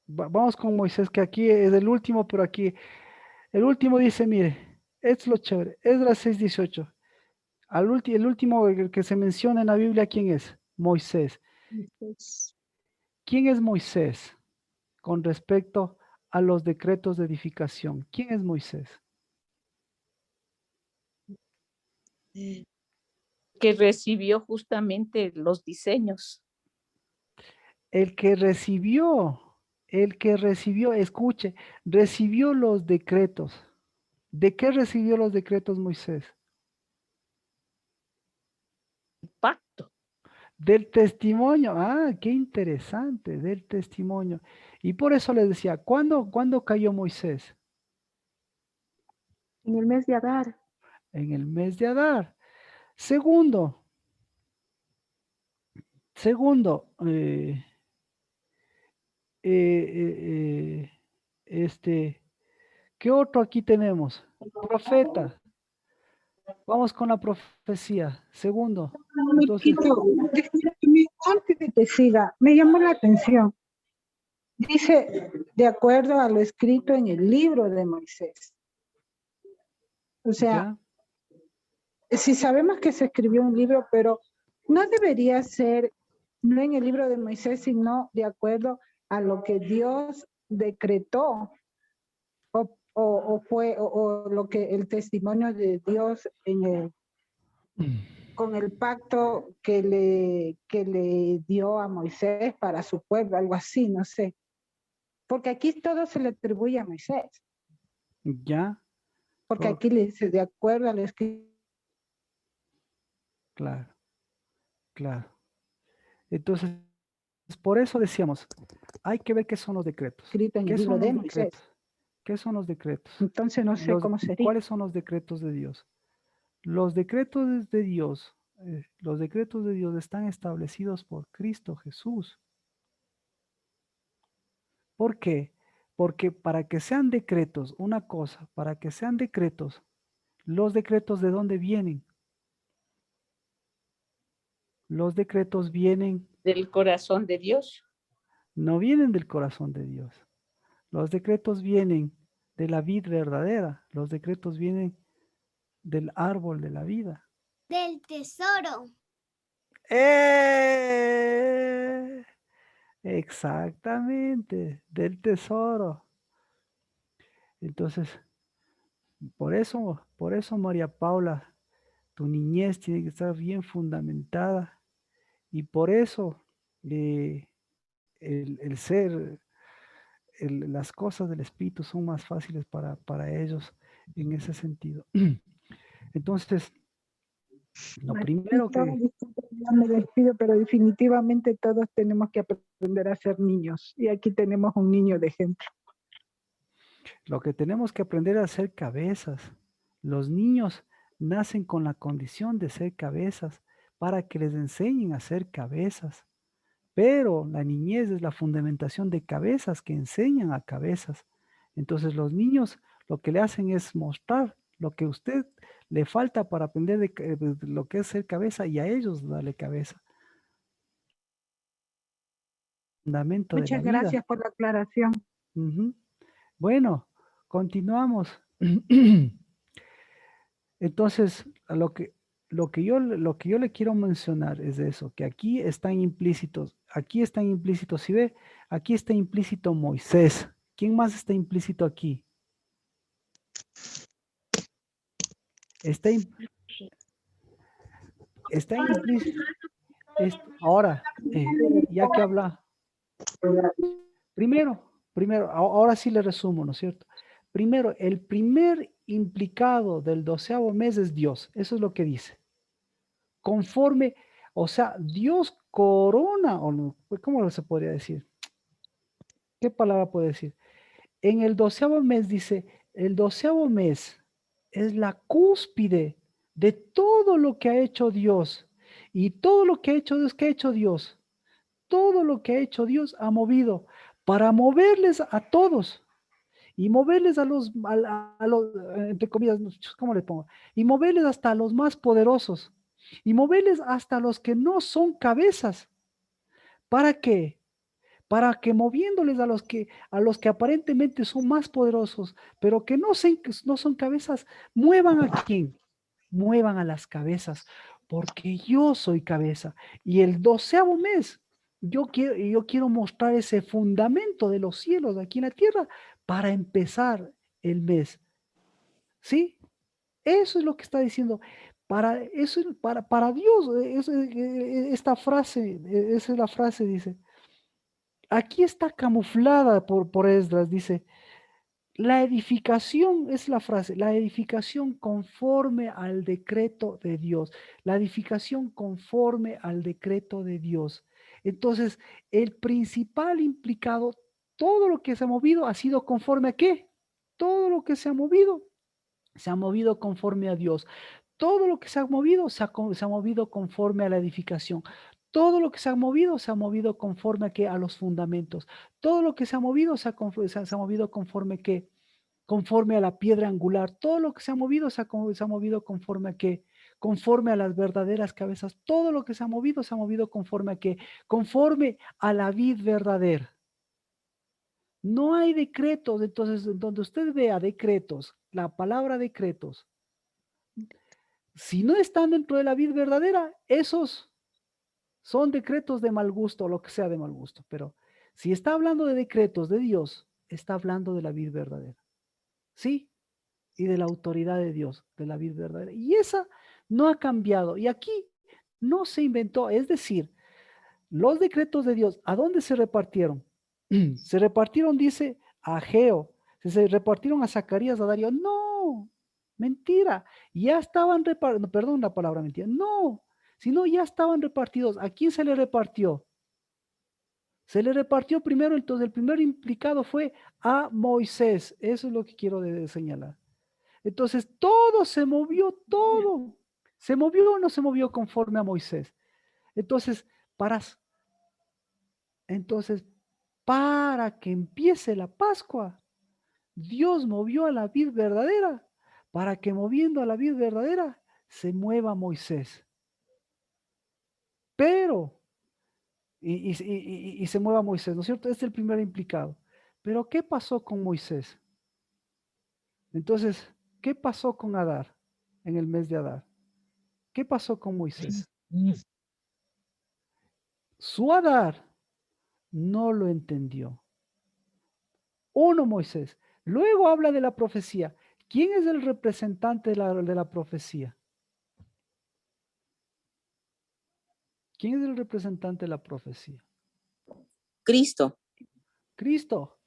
Vamos con Moisés, que aquí es el último, pero aquí el último dice, mire, es lo chévere, Esdras 6:18. El último el que se menciona en la Biblia, ¿quién es? Moisés. ¿Quién es Moisés con respecto a los decretos de edificación? ¿Quién es Moisés? Que recibió justamente los diseños. El que recibió, escuche, recibió los decretos. ¿De qué recibió los decretos Moisés? Pacto. Del testimonio. Ah, qué interesante, del testimonio. Y por eso les decía, ¿cuándo cayó Moisés? En el mes de Adar. En el mes de Adar. Segundo, ¿qué otro aquí tenemos? Profeta. Vamos con la profecía. Segundo. Entonces, Antes de que siga, me llamó la atención. Dice, de acuerdo a lo escrito en el libro de Moisés. O sea, si sabemos que se escribió un libro, pero no debería ser, no en el libro de Moisés, sino de acuerdo a lo que Dios decretó, o lo que el testimonio de Dios con el pacto que le dio a Moisés para su pueblo, algo así, no sé. Porque aquí todo se le atribuye a Moisés. Ya. Porque aquí le dice, de acuerdo a lo escrito. Claro, claro. Entonces, por eso decíamos, hay que ver qué son los decretos. Escrito en ¿Qué el libro son de los Moisés. decretos? ¿Qué son los decretos? Entonces no sé cómo sería. ¿Cuáles son los decretos de Dios? Los decretos de Dios, están establecidos por Cristo Jesús. ¿Por qué? Porque para que sean decretos, una cosa, para que sean decretos, los decretos ¿de dónde vienen? Los decretos vienen del corazón de Dios. No vienen del corazón de Dios. Los decretos vienen de la vid verdadera. Los decretos vienen del árbol de la vida. Del tesoro. Exactamente, del tesoro. Entonces, por eso, María Paula, tu niñez tiene que estar bien fundamentada. Y por eso el ser, las cosas del espíritu son más fáciles para ellos en ese sentido. Entonces, lo primero que... Ya me despido, pero definitivamente todos tenemos que aprender a ser niños. Y aquí tenemos un niño de ejemplo. Lo que tenemos que aprender a ser cabezas. Los niños nacen con la condición de ser cabezas para que les enseñen a ser cabezas. Pero la niñez es la fundamentación de cabezas que enseñan a cabezas. Entonces los niños lo que le hacen es mostrar lo que a usted le falta para aprender de lo que es ser cabeza y a ellos darle cabeza. Fundamento Muchas de la gracias vida. por la aclaración. Bueno, continuamos. Entonces, lo que yo le quiero mencionar es eso, que aquí están implícitos, si ve, aquí está implícito Moisés. ¿Quién más está implícito aquí? Está implícito. Ahora, ya que habla, primero, ahora sí le resumo, ¿no es cierto? Primero, el primer implicado del 12º mes es Dios. Eso es lo que dice. Conforme, o sea, Dios corona, o no, ¿cómo se podría decir? ¿Qué palabra puede decir? En el 12º mes dice, el 12º mes es la cúspide de todo lo que ha hecho Dios. Y todo lo que ha hecho Dios, ¿qué ha hecho Dios? Todo lo que ha hecho Dios ha movido para moverles a todos y moverles a los, entre comillas, ¿cómo le pongo? Y moverles hasta a los más poderosos y moverles hasta los que no son cabezas. ¿Para qué? Para que moviéndoles a los que aparentemente son más poderosos, pero que no son cabezas, muevan a quién, muevan a las cabezas, porque yo soy cabeza. Y el 12º mes, yo quiero mostrar ese fundamento de los cielos aquí en la tierra para empezar el mes. ¿Sí? Eso es lo que está diciendo. Para Dios, esta frase, esa es la frase, dice. Aquí está camuflada por Esdras, dice, la edificación, es la frase, la edificación conforme al decreto de Dios, la edificación conforme al decreto de Dios. Entonces, el principal implicado, todo lo que se ha movido ha sido conforme a qué? Todo lo que se ha movido conforme a Dios. Todo lo que se ha movido se ha movido conforme a la edificación. Todo lo que se ha movido conforme a, ¿qué? A los fundamentos. Todo lo que se ha movido se ha movido conforme, ¿qué? Conforme a la piedra angular. Todo lo que se ha movido se ha movido conforme a, ¿qué? Conforme a las verdaderas cabezas. Todo lo que se ha movido conforme a, ¿qué? Conforme a la vid verdadera. No hay decretos, entonces donde usted vea decretos, la palabra decretos, si no están dentro de la vid verdadera, esos son decretos de mal gusto, o lo que sea de mal gusto. Pero si está hablando de decretos de Dios, está hablando de la vid verdadera. ¿Sí? Y de la autoridad de Dios, de la vid verdadera. Y esa no ha cambiado. Y aquí no se inventó. Es decir, los decretos de Dios, ¿a dónde se repartieron? Se repartieron, dice, a Ageo. Se repartieron a Zacarías, a Darío. No, mentira. Ya estaban repartidos, perdón la palabra mentira. No, sino ya estaban repartidos. ¿A quién se le repartió? Se le repartió primero, entonces el primer implicado fue a Moisés. Eso es lo que quiero señalar. Entonces todo se movió, todo. ¿Se movió o no se movió conforme a Moisés? Entonces, para que empiece la Pascua, Dios movió a la vid verdadera, para que moviendo a la vid verdadera se mueva Moisés. Pero, y se mueva Moisés, ¿no es cierto? Este es el primer implicado. Pero, ¿qué pasó con Moisés? Entonces, ¿qué pasó con Adar en el mes de Adar? ¿Qué pasó con Moisés? Su Adar no lo entendió. Uno, Moisés. Luego habla de la profecía. ¿Quién es el representante de la profecía? ¿Quién es el representante de la profecía? Cristo. Cristo.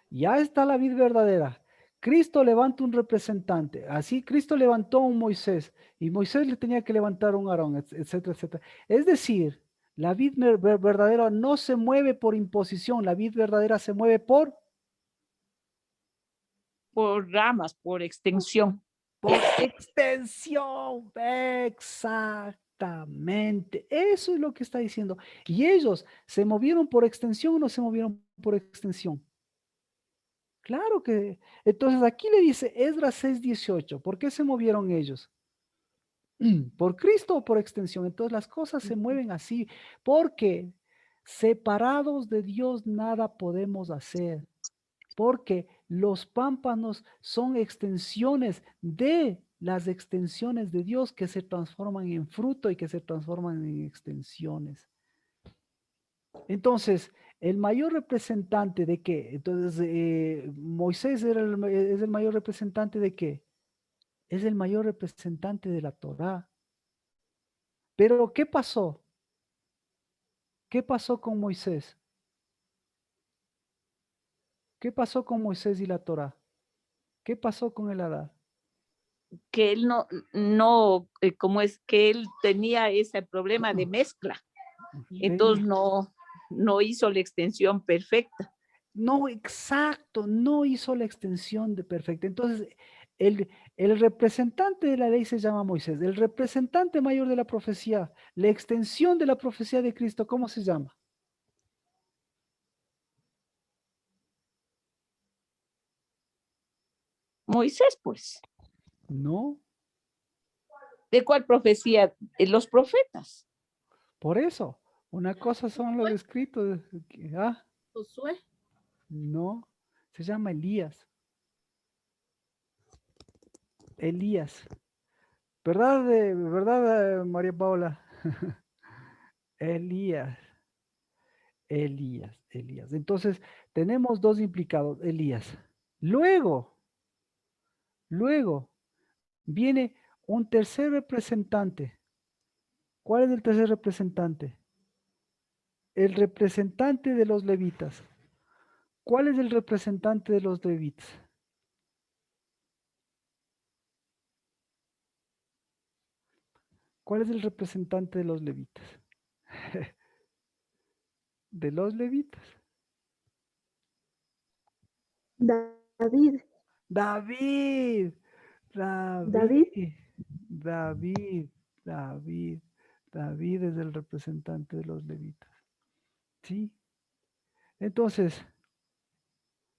Ya está la vid verdadera. Cristo levanta un representante. Así Cristo levantó a un Moisés y Moisés le tenía que levantar un Aarón, etcétera, etcétera. Es decir, la vid verdadera no se mueve por imposición, la vid verdadera se mueve por ramas, por extensión. Por extensión, exactamente. Eso es lo que está diciendo. ¿Y ellos se movieron por extensión o no se movieron por extensión? Claro que. Entonces aquí le dice Esdras 6:18. ¿Por qué se movieron ellos? ¿Por Cristo o por extensión? Entonces las cosas se mueven así, porque separados de Dios nada podemos hacer. Porque los pámpanos son extensiones de las extensiones de Dios que se transforman en fruto y que se transforman en extensiones. Entonces, ¿El mayor representante de qué? Entonces, Moisés es el mayor representante de qué? Es el mayor representante de la Torá. Pero, ¿qué pasó? ¿Qué pasó con Moisés? ¿Qué pasó con Moisés y la Torá? ¿Qué pasó con el Hadar? Que él como es que él tenía ese problema de mezcla, entonces no hizo la extensión perfecta. No, exacto, no hizo la extensión de perfecta. Entonces, el representante de la ley se llama Moisés, el representante mayor de la profecía, la extensión de la profecía de Cristo, ¿cómo se llama? Moisés, pues. No, ¿De cuál profecía? Los profetas. por eso, una cosa son los escritos. Josué. No, se llama Elías. Elías. ¿Verdad, verdad, María Paula? Elías. Elías. Entonces, tenemos dos implicados, Elías. Luego viene un tercer representante. ¿Cuál es el tercer representante? El representante de los levitas. ¿Cuál es el representante de los levitas? ¿Cuál es el representante de los levitas? De los levitas. David. David. David. David es el representante de los levitas. ¿Sí? Entonces,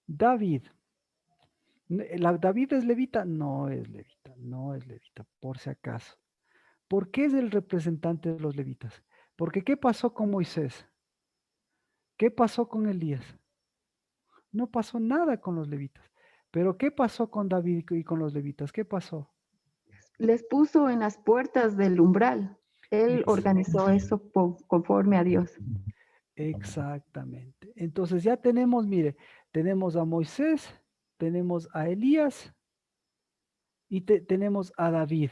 David. ¿David es levita? No es levita, por si acaso. ¿Por qué es el representante de los levitas? Porque ¿qué pasó con Moisés? ¿Qué pasó con Elías? No pasó nada con los levitas. Pero ¿qué pasó con David y con los levitas? ¿Qué pasó? Les puso en las puertas del umbral. Él organizó eso conforme a Dios. Exactamente. Entonces ya tenemos, mire, tenemos a Moisés, tenemos a Elías y tenemos a David.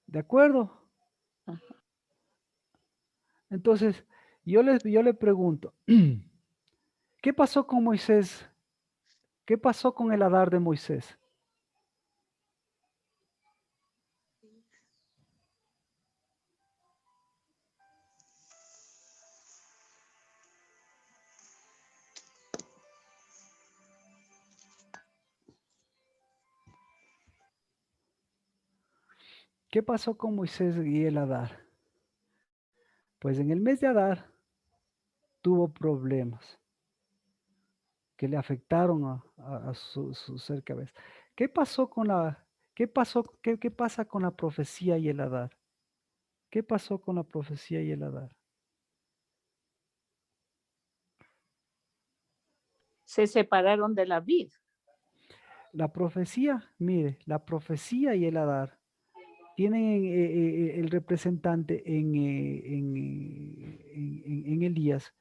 ¿De acuerdo? Entonces, yo le pregunto, ¿qué pasó con Moisés? ¿Qué pasó con el Hadar de Moisés? ¿Qué pasó con Moisés y el Hadar? Pues en el mes de Hadar tuvo problemas que le afectaron a su ser cabeza. ¿Qué pasó con qué pasa con la profecía y el Hadar? ¿Qué pasó con la profecía y el Hadar? Se separaron de la vid. La profecía, mire, la profecía y el Hadar tienen el representante en Elías.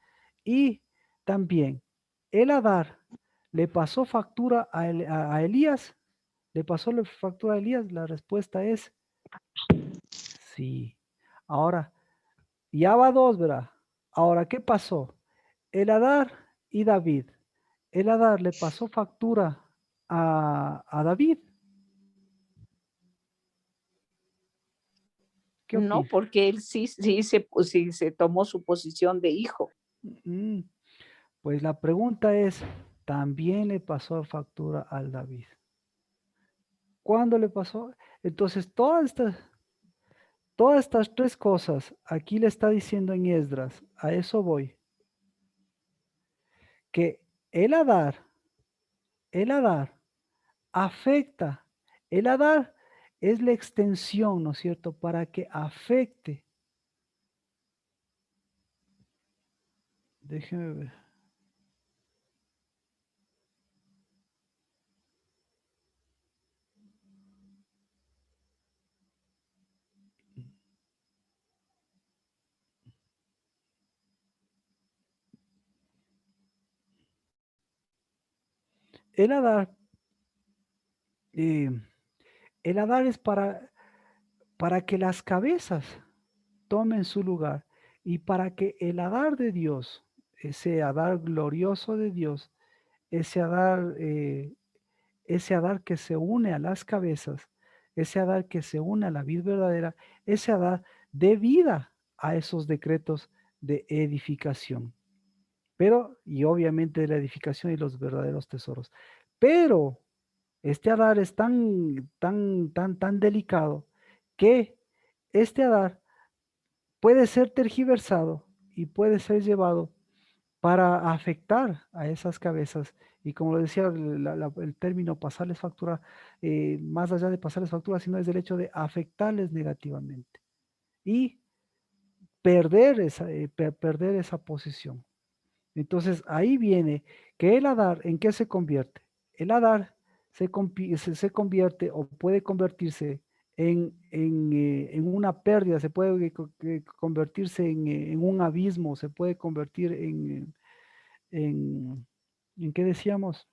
Y también el Hadar le pasó factura a Elías. ¿Le pasó la factura a Elías? La respuesta es sí. Ahora, ya va dos, ¿verdad? Ahora, ¿qué pasó? El Hadar y David. El Hadar le pasó factura a David. ¿Qué No, opinas? porque él sí se tomó su posición de hijo. Pues la pregunta es, ¿también le pasó factura al David? ¿Cuándo le pasó? Entonces, todas estas tres cosas, aquí le está diciendo en Esdras, a eso voy, que el Hadar afecta, el Hadar es la extensión, ¿no es cierto?, para que afecte. Déjeme ver. El Adar, eh, el Adar es para que las cabezas tomen su lugar y para que el Adar de Dios, ese Adar glorioso de Dios, ese Adar, ese Adar que se une a las cabezas, ese Adar que se une a la vid verdadera, ese Adar dé vida a esos decretos de edificación. Pero, y obviamente de la edificación y los verdaderos tesoros. Pero este Adar es tan delicado que este Adar puede ser tergiversado y puede ser llevado para afectar a esas cabezas. Y como lo decía el término pasarles factura, más allá de pasarles factura, sino es el hecho de afectarles negativamente y perder perder esa posición. Entonces ahí viene que el Adar, ¿en qué se convierte? El Adar se convierte o puede convertirse en una pérdida, se puede convertirse en un abismo, se puede convertir ¿en qué decíamos?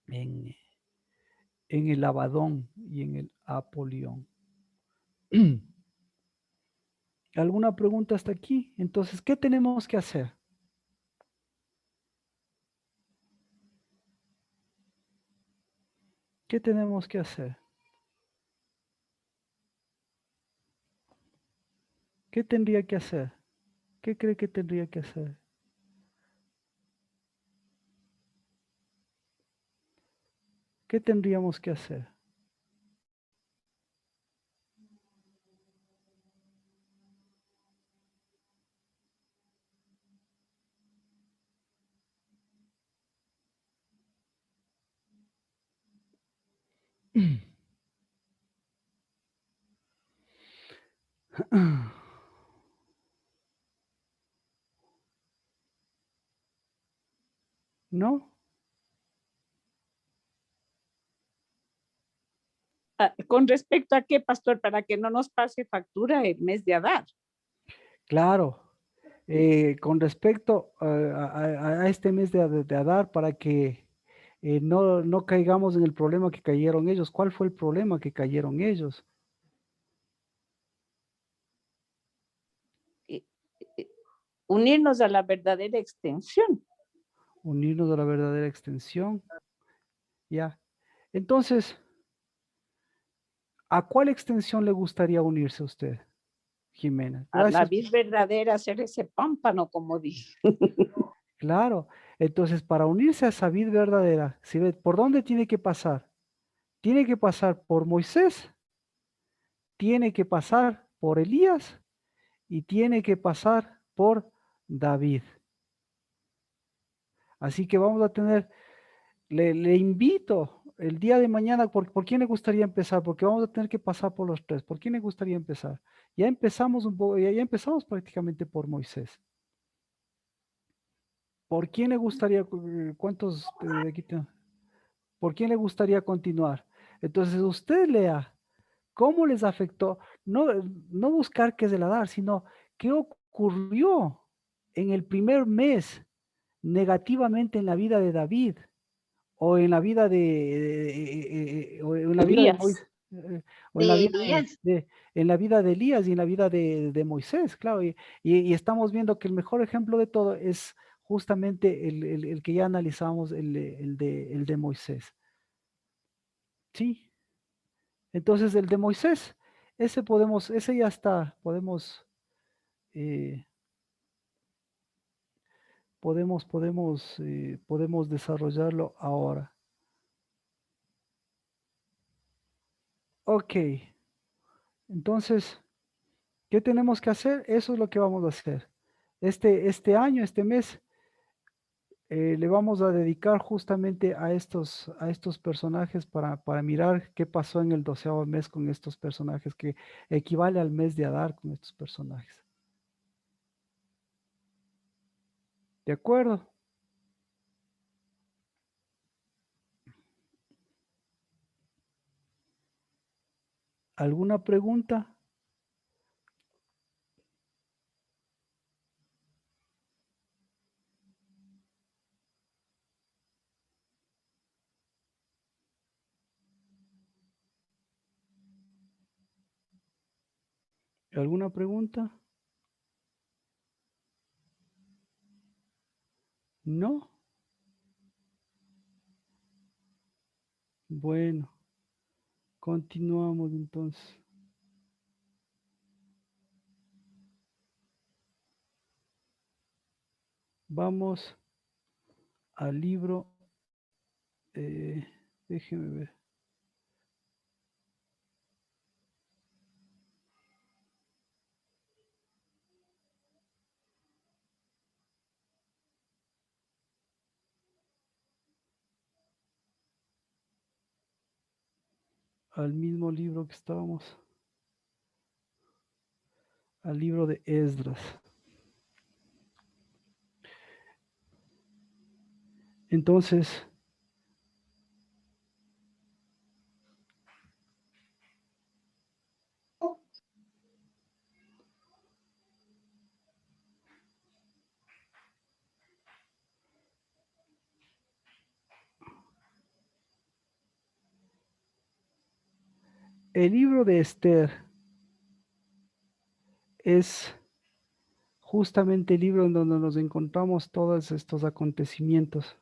En, en el Abadón y en el Apolión. ¿Alguna pregunta hasta aquí? Entonces, ¿qué tenemos que hacer? ¿Qué tenemos que hacer? ¿Qué tendría que hacer? ¿Qué cree que tendría que hacer? ¿Qué tendríamos que hacer? ¿No? ¿Con respecto a qué, pastor? Para que no nos pase factura el mes de Adar. Claro. Con respecto a este mes de Adar, para que no caigamos en el problema que cayeron ellos. ¿Cuál fue el problema que cayeron ellos? Unirnos a la verdadera extensión. Unirnos a la verdadera extensión. Ya. Entonces, ¿a cuál extensión le gustaría unirse a usted, Jimena? A la vid verdadera, hacer ese pámpano, como dije. Claro. Entonces, para unirse a esa vid verdadera, ¿sí ve? ¿Por dónde tiene que pasar? Tiene que pasar por Moisés, tiene que pasar por Elías y tiene que pasar por David. Así que vamos a tener, le invito el día de mañana, ¿por quién le gustaría empezar? Porque vamos a tener que pasar por los tres. ¿Por quién le gustaría empezar? Ya empezamos un poco, ya empezamos prácticamente por Moisés. ¿Por quién le gustaría, cuántos de aquí tengo? ¿Por quién le gustaría continuar? Entonces usted lea cómo les afectó, no buscar qué es el Adar, sino qué ocurrió en el primer mes negativamente en la vida de David o en la vida o en la vida de Moisés, o en la De vida Elías. en la vida de Elías y en la vida de Moisés, claro, y estamos viendo que el mejor ejemplo de todo es justamente el que ya analizamos, el de Moisés. Sí, entonces el de Moisés, ese ya está, eh, podemos desarrollarlo ahora. Ok, entonces, ¿qué tenemos que hacer? Eso es lo que vamos a hacer. Este año, este mes, le vamos a dedicar justamente a estos personajes para mirar qué pasó en el 12º mes con estos personajes, que equivale al mes de Adar con estos personajes. ¿De acuerdo? ¿Alguna pregunta? ¿Alguna pregunta? ¿No? Bueno, continuamos entonces. Vamos al libro, déjeme ver. Al mismo libro que estábamos, al libro de Esdras. Entonces, el libro de Esther es justamente el libro en donde nos encontramos todos estos acontecimientos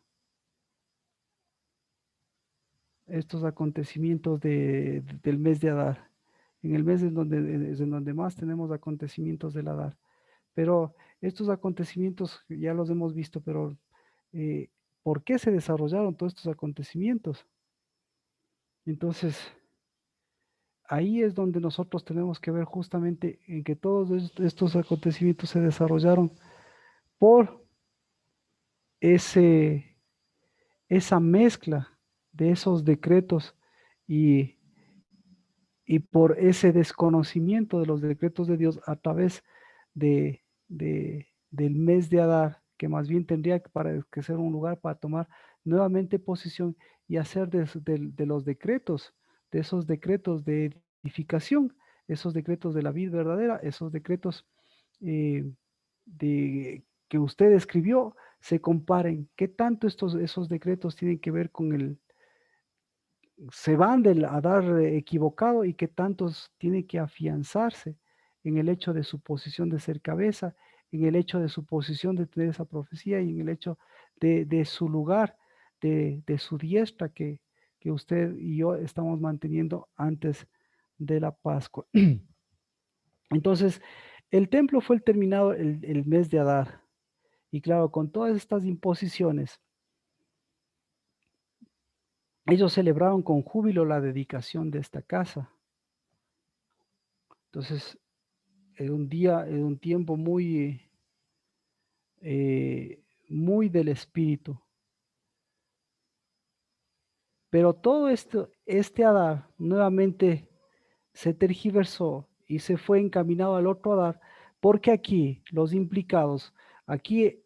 del mes de Adar. En el mes es en donde más tenemos acontecimientos del Adar. Pero estos acontecimientos ya los hemos visto, pero ¿por qué se desarrollaron todos estos acontecimientos? Entonces, ahí es donde nosotros tenemos que ver justamente en que todos estos acontecimientos se desarrollaron por esa mezcla de esos decretos y, y por ese desconocimiento de los decretos de Dios a través del mes de Adar, que más bien tendría que ser un lugar para tomar nuevamente posición y hacer de los decretos, de esos decretos de edificación, esos decretos de la vida verdadera, esos decretos eh, que usted escribió, se comparen. ¿Qué tanto esos decretos tienen que ver con se van del Adar equivocado y qué tantos tienen que afianzarse en el hecho de su posición de ser cabeza, en el hecho de su posición de tener esa profecía y en el hecho de su lugar, de su diestra que usted y yo estamos manteniendo antes de la Pascua? Entonces, el templo fue terminado el mes de Adar. Y claro, con todas estas imposiciones, ellos celebraron con júbilo la dedicación de esta casa. Entonces, en un tiempo muy del espíritu. Pero todo esto, este Adar nuevamente se tergiversó y se fue encaminado al otro Adar, porque aquí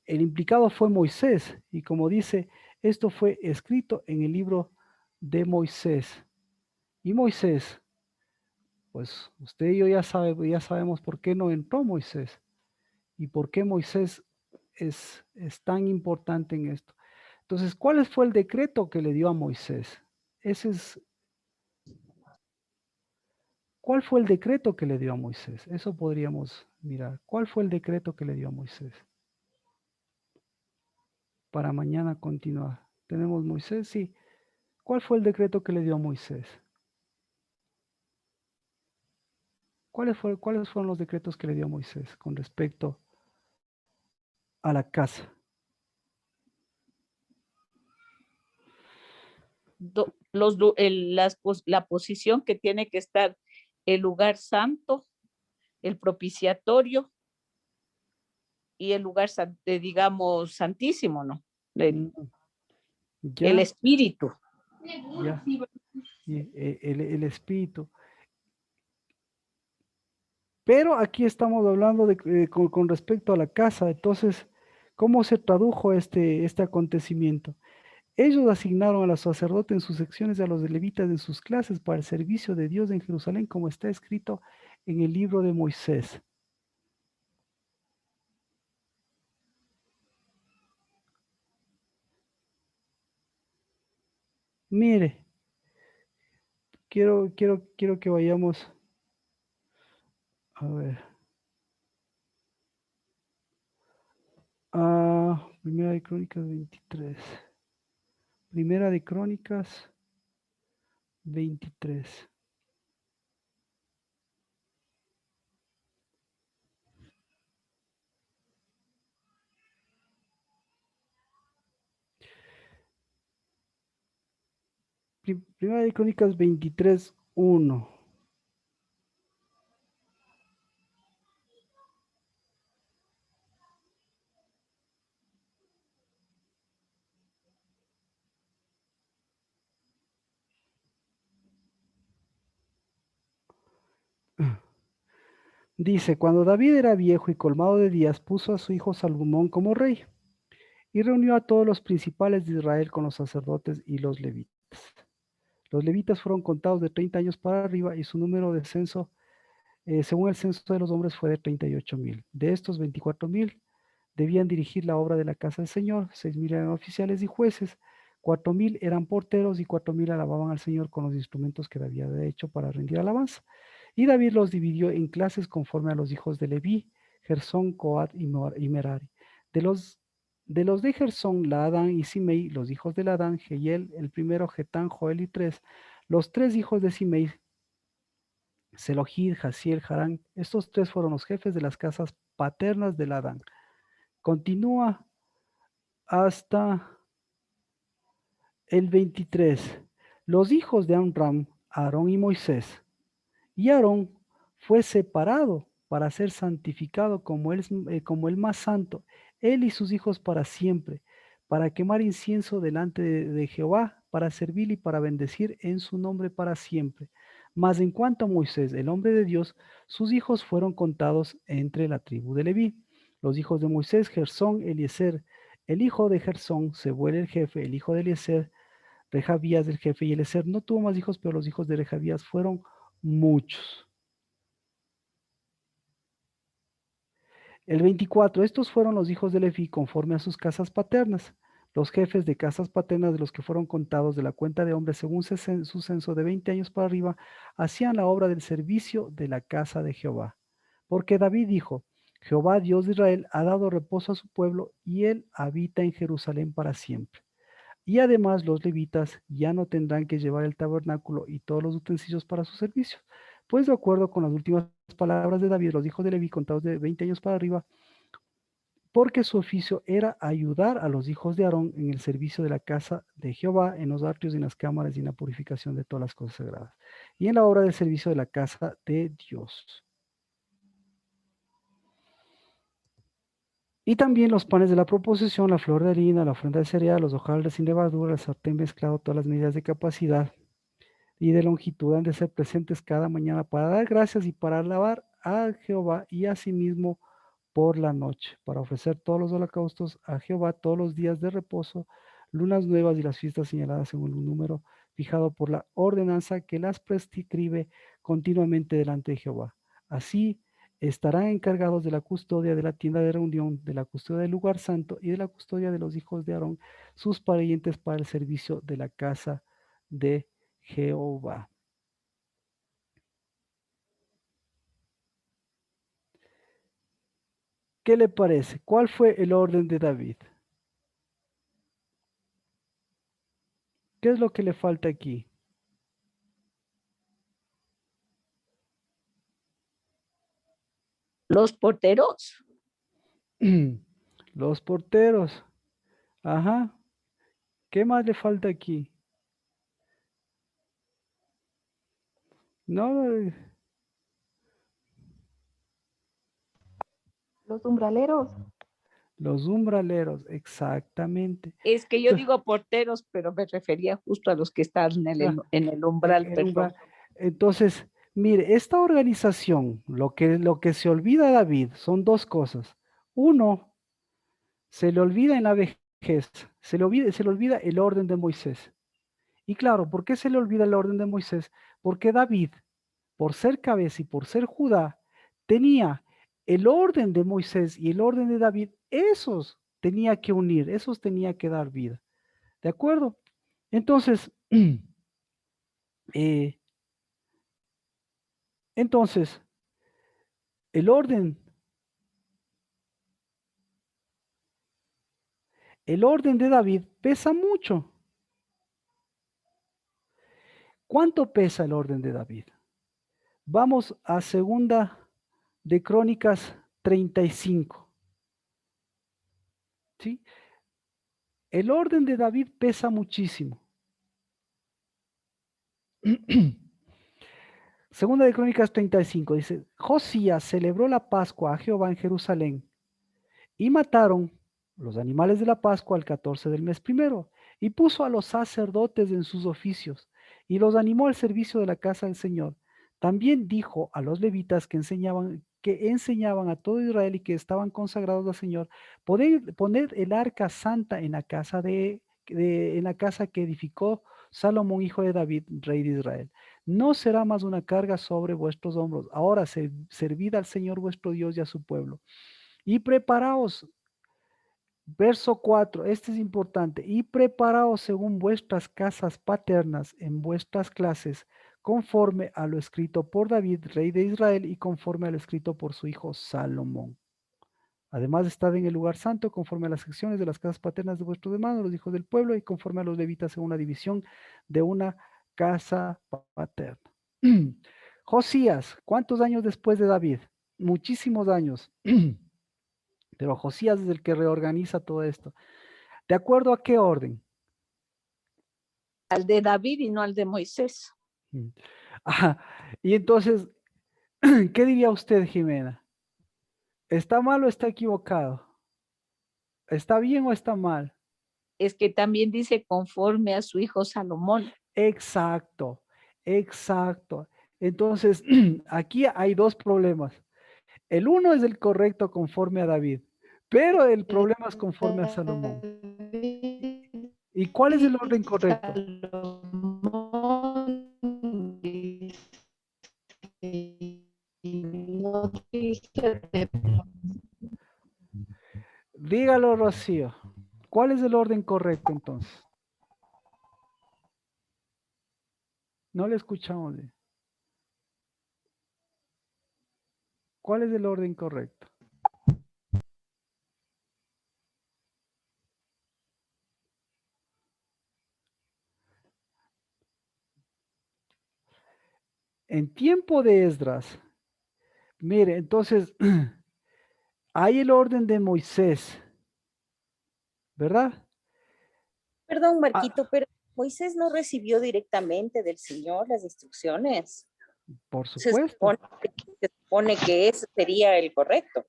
el implicado fue Moisés, y como dice, esto fue escrito en el libro de Moisés. Y Moisés, pues usted y yo ya sabemos por qué no entró Moisés y por qué Moisés es tan importante en esto. Entonces, ¿cuál fue el decreto que le dio a Moisés? ¿Cuál fue el decreto que le dio a Moisés? Eso podríamos mirar. ¿Cuál fue el decreto que le dio a Moisés? Para mañana continuar. ¿Tenemos Moisés? Sí. ¿Cuál fue el decreto que le dio a Moisés? ¿Cuáles fueron los decretos que le dio a Moisés con respecto a la casa? La posición que tiene que estar el lugar santo, el propiciatorio y el lugar, digamos, santísimo, ¿no? El espíritu. Ya. El espíritu. Pero aquí estamos hablando con respecto a la casa. Entonces, ¿cómo se tradujo este acontecimiento? Ellos asignaron a los sacerdotes en sus secciones y a los levitas en sus clases para el servicio de Dios en Jerusalén, como está escrito en el libro de Moisés. Mire, quiero que vayamos A ver. Primera de Crónicas 23. Primera de Crónicas 23. Primera de Crónicas 23, 1. Dice, cuando David era viejo y colmado de días, puso a su hijo Salomón como rey y reunió a todos los principales de Israel con los sacerdotes y los levitas. Los levitas fueron contados de 30 años para arriba y su número de censo, según el censo de los hombres, fue de 38,000. De estos, 24,000 debían dirigir la obra de la casa del Señor, 6,000 eran oficiales y jueces, 4,000 eran porteros y 4,000 alababan al Señor con los instrumentos que David había hecho para rendir alabanza. Y David los dividió en clases conforme a los hijos de Leví, Gersón, Coat y Merari. De los de Gersón, Laadán y Simei, los hijos de Laadán, Jehiel, el primero, Getán, Joel y 3. Los 3 hijos de Simei, Selohid, Jaziel, Harán. Estos 3 fueron los jefes de las casas paternas de Laadán. Continúa hasta el 23. Los hijos de Amram, Aarón y Moisés. Y Aarón fue separado para ser santificado como el más santo, él y sus hijos para siempre, para quemar incienso delante de Jehová, para servir y para bendecir en su nombre para siempre. Mas en cuanto a Moisés, el hombre de Dios, sus hijos fueron contados entre la tribu de Leví. Los hijos de Moisés, Gersón, Eliezer, el hijo de Gersón, Sebuel el jefe, el hijo de Eliezer, Rehabías el jefe, y Eliezer no tuvo más hijos, pero los hijos de Rehabías fueron muchos. El 24, estos fueron los hijos de Leví conforme a sus casas paternas. Los jefes de casas paternas de los que fueron contados de la cuenta de hombres según su censo de 20 años para arriba, hacían la obra del servicio de la casa de Jehová. Porque David dijo, Jehová Dios de Israel ha dado reposo a su pueblo y él habita en Jerusalén para siempre. Y además los levitas ya no tendrán que llevar el tabernáculo y todos los utensilios para su servicio. Pues de acuerdo con las últimas palabras de David, los hijos de Leví contados de 20 años para arriba, porque su oficio era ayudar a los hijos de Aarón en el servicio de la casa de Jehová, en los atrios y en las cámaras y en la purificación de todas las cosas sagradas, y en la obra del servicio de la casa de Dios. Y también los panes de la proposición, la flor de harina, la ofrenda de cereal, los hojaldres sin levadura, el sartén mezclado, todas las medidas de capacidad y de longitud han de ser presentes cada mañana para dar gracias y para alabar a Jehová, y asimismo por la noche, para ofrecer todos los holocaustos a Jehová todos los días de reposo, lunas nuevas y las fiestas señaladas según un número fijado por la ordenanza que las prescribe continuamente delante de Jehová. Así estarán encargados de la custodia de la tienda de reunión, de la custodia del lugar santo y de la custodia de los hijos de Aarón, sus parientes, para el servicio de la casa de Jehová. ¿Qué le parece? ¿Cuál fue el orden de David? ¿Qué es lo que le falta aquí? Los porteros. Los porteros. Ajá. ¿Qué más le falta aquí? No. Los umbraleros. Los umbraleros, exactamente. Es que yo digo porteros, pero me refería justo a los que están en el umbral. Entonces, mire, esta organización, lo que se olvida a David son dos cosas. Uno, se le olvida en la vejez, se le olvida el orden de Moisés. Y claro, ¿por qué se le olvida el orden de Moisés? Porque David, por ser cabeza y por ser Judá, tenía el orden de Moisés y el orden de David, esos tenía que unir, esos tenía que dar vida. ¿De acuerdo? Entonces, El orden de David pesa mucho. ¿Cuánto pesa el orden de David? Vamos a segunda de Crónicas 35. ¿Sí? El orden de David pesa muchísimo. Segunda de Crónicas 35 dice, Josías celebró la Pascua a Jehová en Jerusalén y mataron los animales de la Pascua al 14 del mes primero y puso a los sacerdotes en sus oficios y los animó al servicio de la casa del Señor. También dijo a los levitas que enseñaban a todo Israel y que estaban consagrados al Señor, poner el arca santa en la casa en la casa que edificó Salomón, hijo de David, rey de Israel. No será más una carga sobre vuestros hombros. Ahora servid al Señor vuestro Dios y a su pueblo. Y preparaos, verso 4, este es importante, y preparaos según vuestras casas paternas en vuestras clases, conforme a lo escrito por David, rey de Israel, y conforme a lo escrito por su hijo Salomón. Además, estad en el lugar santo, conforme a las secciones de las casas paternas de vuestros hermanos, los hijos del pueblo, y conforme a los levitas, según la división de una casa paterna. Josías, ¿cuántos años después de David? Muchísimos años. Pero Josías es el que reorganiza todo esto. ¿De acuerdo a qué orden? Al de David y no al de Moisés. Y entonces, ¿qué diría usted, Jimena? ¿Está mal o está equivocado? ¿Está bien o está mal? Es que también dice conforme a su hijo Salomón. Exacto, exacto. Entonces, aquí hay dos problemas. El uno es el correcto conforme a David, pero el problema es conforme a Salomón. ¿Y cuál es el orden correcto? Dígalo, Rocío. ¿Cuál es el orden correcto entonces? No le escuchamos. ¿Cuál es el orden correcto? En tiempo de Esdras, mire, entonces, hay el orden de Moisés, ¿verdad? Perdón, Marquito, pero Moisés no recibió directamente del Señor las instrucciones. Por supuesto. Se supone que ese sería el correcto,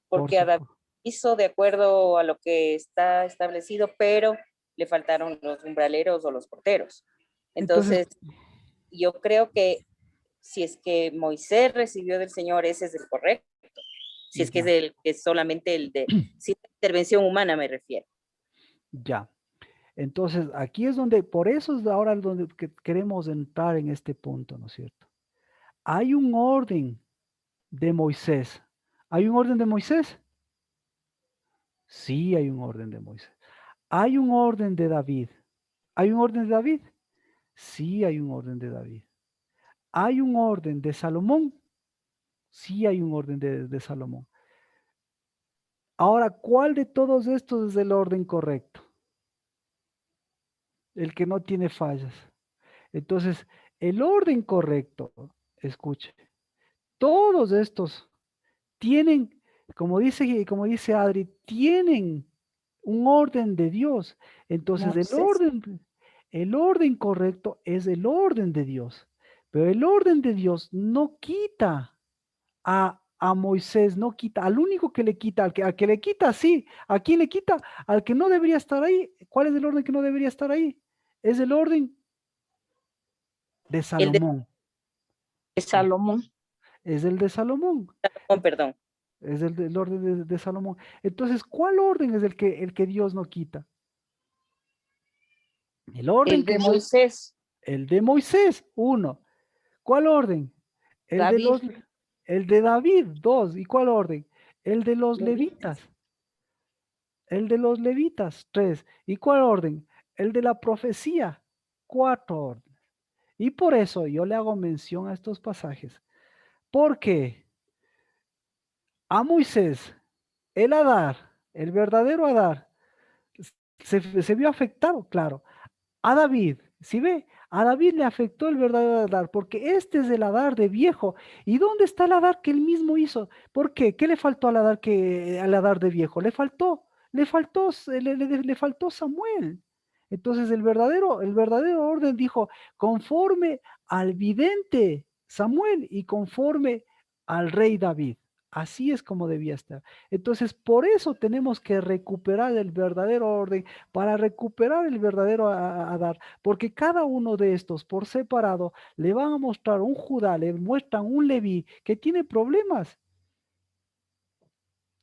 porque a David hizo de acuerdo a lo que está establecido, pero le faltaron los umbraleros o los porteros. Entonces, yo creo que si es que Moisés recibió del Señor, ese es el correcto. Si es que es solamente el de sin intervención humana, me refiero. Ya. Entonces, aquí es donde, por eso es ahora donde queremos entrar en este punto, ¿no es cierto? Hay un orden de Moisés. ¿Hay un orden de Moisés? Sí, hay un orden de Moisés. ¿Hay un orden de David? ¿Hay un orden de David? Sí, hay un orden de David. ¿Hay un orden de Salomón? Sí, hay un orden de Salomón. Ahora, ¿cuál de todos estos es el orden correcto? El que no tiene fallas. Entonces, el orden correcto, escuche, todos estos tienen, como dice Adri, tienen un orden de Dios. Entonces, el orden correcto es el orden de Dios. Pero el orden de Dios no quita a Moisés, no quita, al único que le quita, al que le quita, sí, ¿a quién le quita? Al que no debería estar ahí. ¿Cuál es el orden que no debería estar ahí? Es el orden de Salomón. De Salomón. Es el de Salomón. Perdón. Es el orden de Salomón. Entonces, ¿cuál orden es el que Dios no quita? El orden de Moisés. El de Moisés, 1. ¿Cuál orden? El de David, 2. ¿Y cuál orden? El de los levitas. El de los levitas, 3. ¿Y cuál orden? El de la profecía, 4 órdenes. Y por eso yo le hago mención a estos pasajes. ¿Por qué? a Moisés, el Adar, el verdadero Adar, se vio afectado, claro. A David, ¿sí ve? A David le afectó el verdadero Adar, porque este es el Adar de viejo. ¿Y dónde está el Adar que él mismo hizo? ¿Por qué? ¿Qué le faltó al Adar de viejo? Le faltó Samuel. Entonces el verdadero orden dijo, conforme al vidente Samuel y conforme al rey David. Así es como debía estar. Entonces, por eso tenemos que recuperar el verdadero orden, para recuperar el verdadero Adar, porque cada uno de estos por separado le van a mostrar un Judá, le muestran un Leví que tiene problemas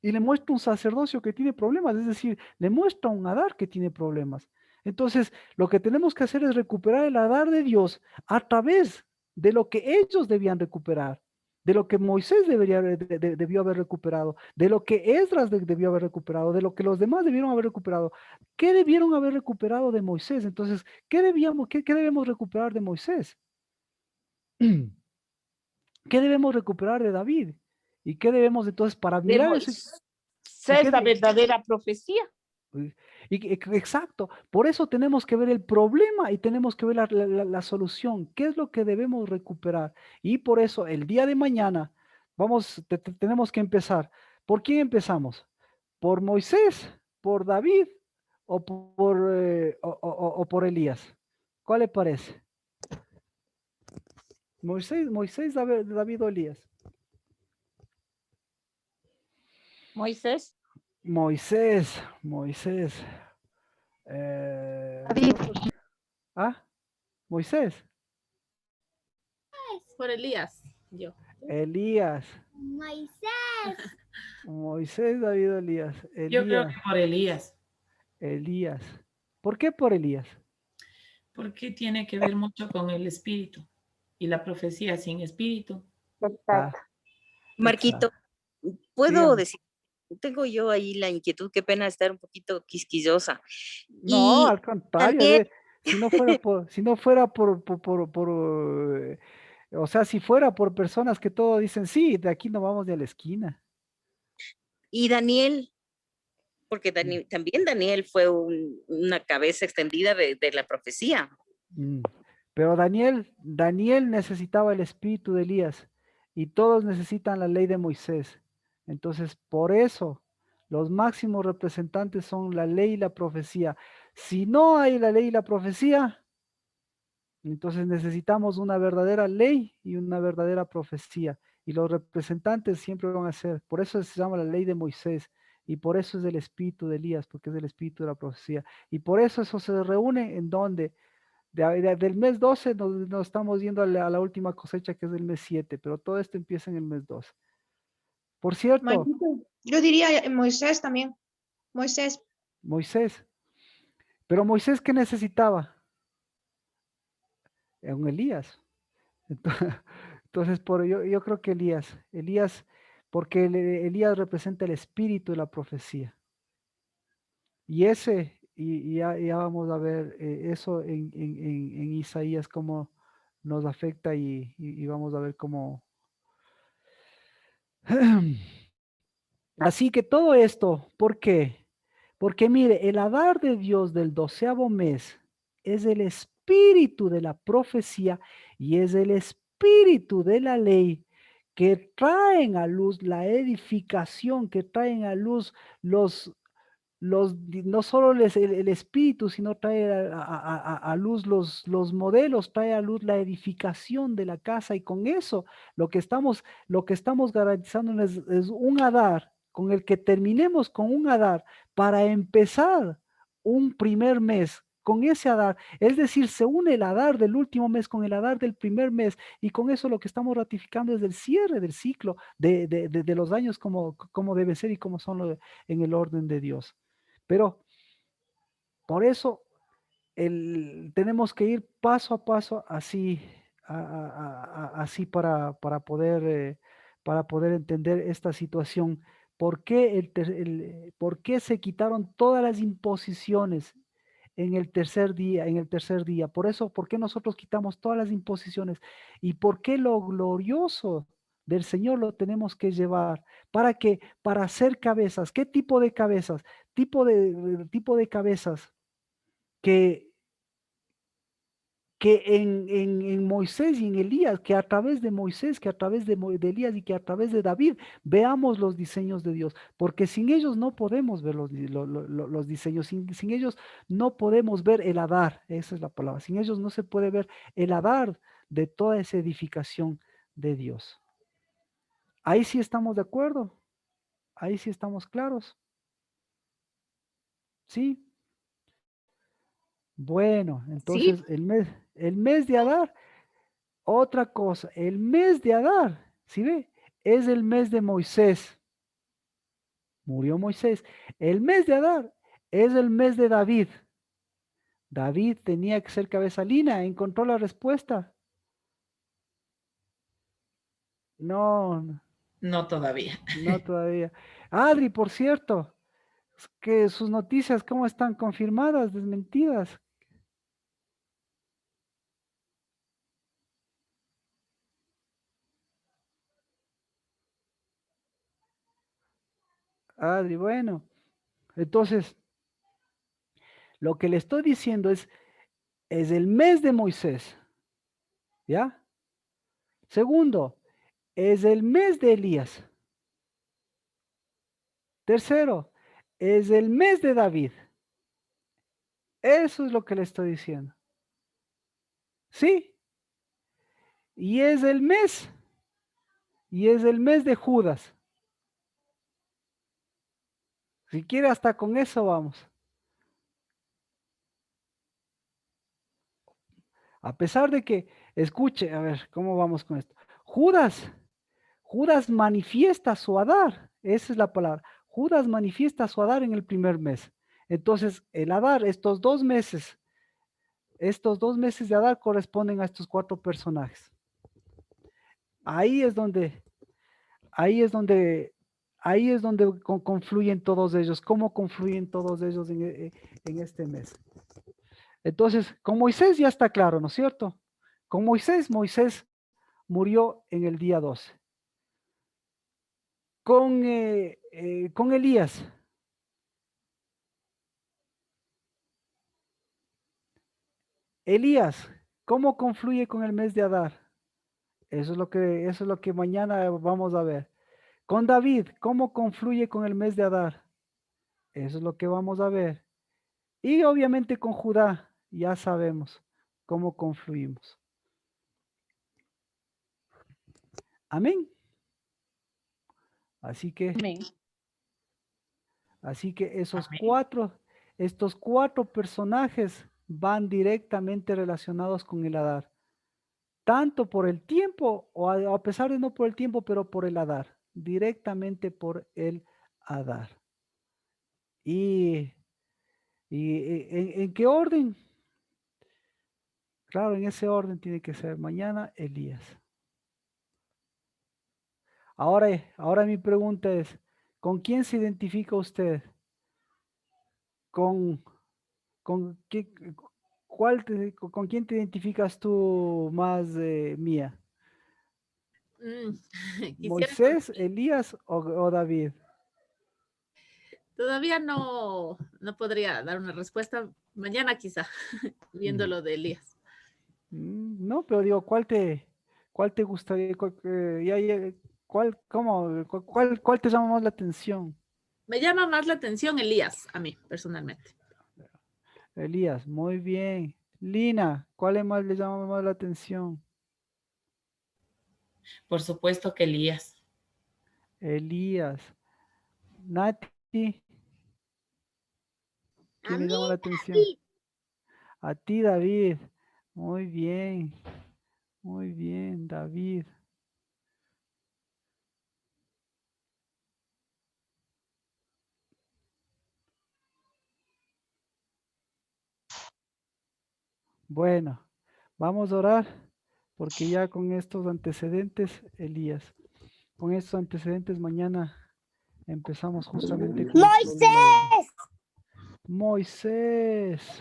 y le muestra un sacerdocio que tiene problemas, es decir, le muestra un Adar que tiene problemas. Entonces, lo que tenemos que hacer es recuperar el Adar de Dios a través de lo que ellos debían recuperar, de lo que Moisés debió haber recuperado, de lo que Esdras debió haber recuperado, de lo que los demás debieron haber recuperado. ¿Qué debieron haber recuperado de Moisés? Entonces, ¿qué debemos recuperar de Moisés? ¿Qué debemos recuperar de David? ¿Y qué debemos entonces para De mirar eso? Moisés es la verdadera profecía. Exacto, por eso tenemos que ver el problema y tenemos que ver la solución, qué es lo que debemos recuperar. Y por eso el día de mañana tenemos que empezar. ¿Por quién empezamos? ¿Por Moisés, por David o por Elías? ¿Cuál le parece? Moisés, David o Elías. Moisés. Moisés. ¿Ah? Moisés. Por Elías, yo. Elías. Moisés, David, Elías. Yo creo que por Elías. Elías. ¿Por qué por Elías? Porque tiene que ver mucho con el espíritu y la profecía sin espíritu. Exacto. Marquito, ¿puedo decir? Tengo yo ahí la inquietud, qué pena estar un poquito quisquillosa. No, Y al contrario, también, si no fuera o sea, si fuera por personas que todos dicen, sí, de aquí no vamos ni a la esquina. y Daniel, porque también Daniel fue una cabeza extendida de la profecía. Pero Daniel necesitaba el espíritu de Elías y todos necesitan la ley de Moisés. Entonces, por eso los máximos representantes son la ley y la profecía. Si no hay la ley y la profecía, entonces necesitamos una verdadera ley y una verdadera profecía. Y los representantes siempre van a ser. Por eso se llama la ley de Moisés. Y por eso es el espíritu de Elías, porque es el espíritu de la profecía. Y por eso se reúne en donde del mes 12 nos estamos yendo a la última cosecha, que es el mes 7, pero todo esto empieza en el mes 12. Por cierto. Yo diría Moisés también. Moisés. Pero Moisés, ¿qué necesitaba? Un Elías. Entonces, yo creo que Elías, porque Elías representa el espíritu de la profecía. Y ya vamos a ver eso en Isaías, cómo nos afecta y vamos a ver cómo. Así que todo esto, ¿por qué? Porque mire, el Adar de Dios del 12º mes es el espíritu de la profecía y es el espíritu de la ley que traen a luz la edificación, que traen a luz no solo el espíritu, sino trae a luz los modelos, trae a luz la edificación de la casa, y con eso lo que estamos garantizando es un Adar, con el que terminemos con un Adar para empezar un primer mes con ese Adar. Es decir, se une el Adar del último mes con el Adar del primer mes, y con eso lo que estamos ratificando es el cierre del ciclo de los años como debe ser y como son en el orden de Dios. Pero por eso tenemos que ir paso a paso así, así para poder entender esta situación. ¿Por qué se quitaron todas las imposiciones en el tercer día? Por eso, ¿por qué nosotros quitamos todas las imposiciones? ¿Y por qué lo glorioso del Señor lo tenemos que llevar. ¿Para qué? Para hacer cabezas. ¿Qué tipo de cabezas? Tipo de cabezas que en Moisés y en Elías, que a través de Moisés, que a través de Elías y que a través de David veamos los diseños de Dios, porque sin ellos no podemos ver los diseños, sin ellos no podemos ver el Hadar, esa es la palabra, sin ellos no se puede ver el Hadar de toda esa edificación de Dios. Ahí sí estamos de acuerdo, ahí sí estamos claros. ¿Sí? Bueno, entonces Sí. el mes de Adar, otra cosa, el mes de Adar, ¿sí ve? Es el mes de Moisés. Murió Moisés. El mes de Adar es el mes de David. David tenía que ser cabeza. Lina, ¿encontró la respuesta? No, No todavía. no todavía. Adri, por cierto, que sus noticias, ¿cómo están? ¿Confirmadas, desmentidas? Adri, bueno. Entonces, lo que le estoy diciendo es el mes de Moisés. ¿Ya? Segundo, es el mes de Elías. Tercero, es el mes de David. Eso es lo que le estoy diciendo. ¿Sí? Y es el mes. Y es el mes de Judas. Si quiere, hasta con eso vamos. A pesar de que, escuche, a ver, ¿cómo vamos con esto? Judas manifiesta su Hadar. Esa es la palabra. Judas manifiesta su Hadar en el primer mes. Entonces, el Hadar, estos 2 meses de Hadar corresponden a estos 4 personajes. Ahí es donde confluyen todos ellos. ¿Cómo confluyen todos ellos en este mes? Entonces, con Moisés ya está claro, ¿no es cierto? Con Moisés murió en el día 12. Con Elías. Elías, ¿cómo confluye con el mes de Adar? Eso es lo que mañana vamos a ver. Con David, ¿cómo confluye con el mes de Adar? Eso es lo que vamos a ver. Y obviamente con Judá, ya sabemos cómo confluimos. Amén. Así que Amén. estos 4 personajes van directamente relacionados con el Hadar. Tanto por el tiempo, o a pesar de no por el tiempo, pero por el Hadar. Directamente por el Hadar. ¿Y en qué orden? Claro, en ese orden tiene que ser mañana Elías. Ahora mi pregunta es, ¿con quién se identifica usted? ¿Con qué, con quién te identificas tú más, Mía? Quisiera ¿Moisés, Elías o David? Todavía no podría dar una respuesta. Mañana quizá, viendo lo de Elías. No, pero digo, ¿cuál te gustaría? ¿Cuál te llama más la atención? Me llama más la atención Elías, a mí, personalmente. Elías, muy bien. Lina, ¿cuál más le llama más la atención? Por supuesto que Elías. Elías. Nati, ¿quién le llama la atención? David. A ti, David. Muy bien, David. Bueno, vamos a orar, porque ya con estos antecedentes, Elías, con estos antecedentes mañana empezamos justamente con el problema de Moisés.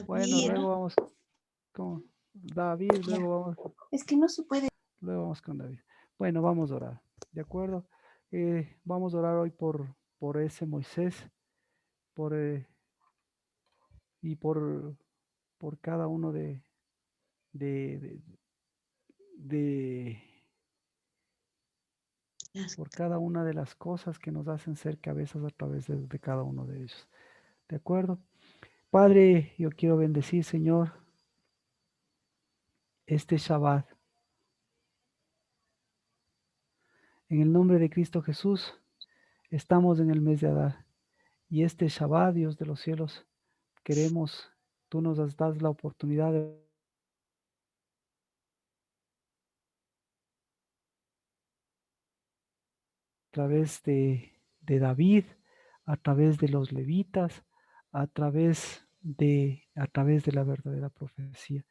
Bueno, luego vamos. ¿Cómo? David, luego vamos. Es que no se puede. Luego vamos con David. Bueno, vamos a orar. ¿De acuerdo? Vamos a orar hoy por ese Moisés, por, y por cada uno de, de, de- por cada una de las cosas que nos hacen ser cabezas a través de cada uno de ellos. ¿De acuerdo? Padre, yo quiero bendecir, Señor, este Shabbat. En el nombre de Cristo Jesús, estamos en el mes de Adar. Y este Shabbat, Dios de los cielos, queremos, tú nos das la oportunidad de a través de David, a través de los levitas, a través de la verdadera profecía.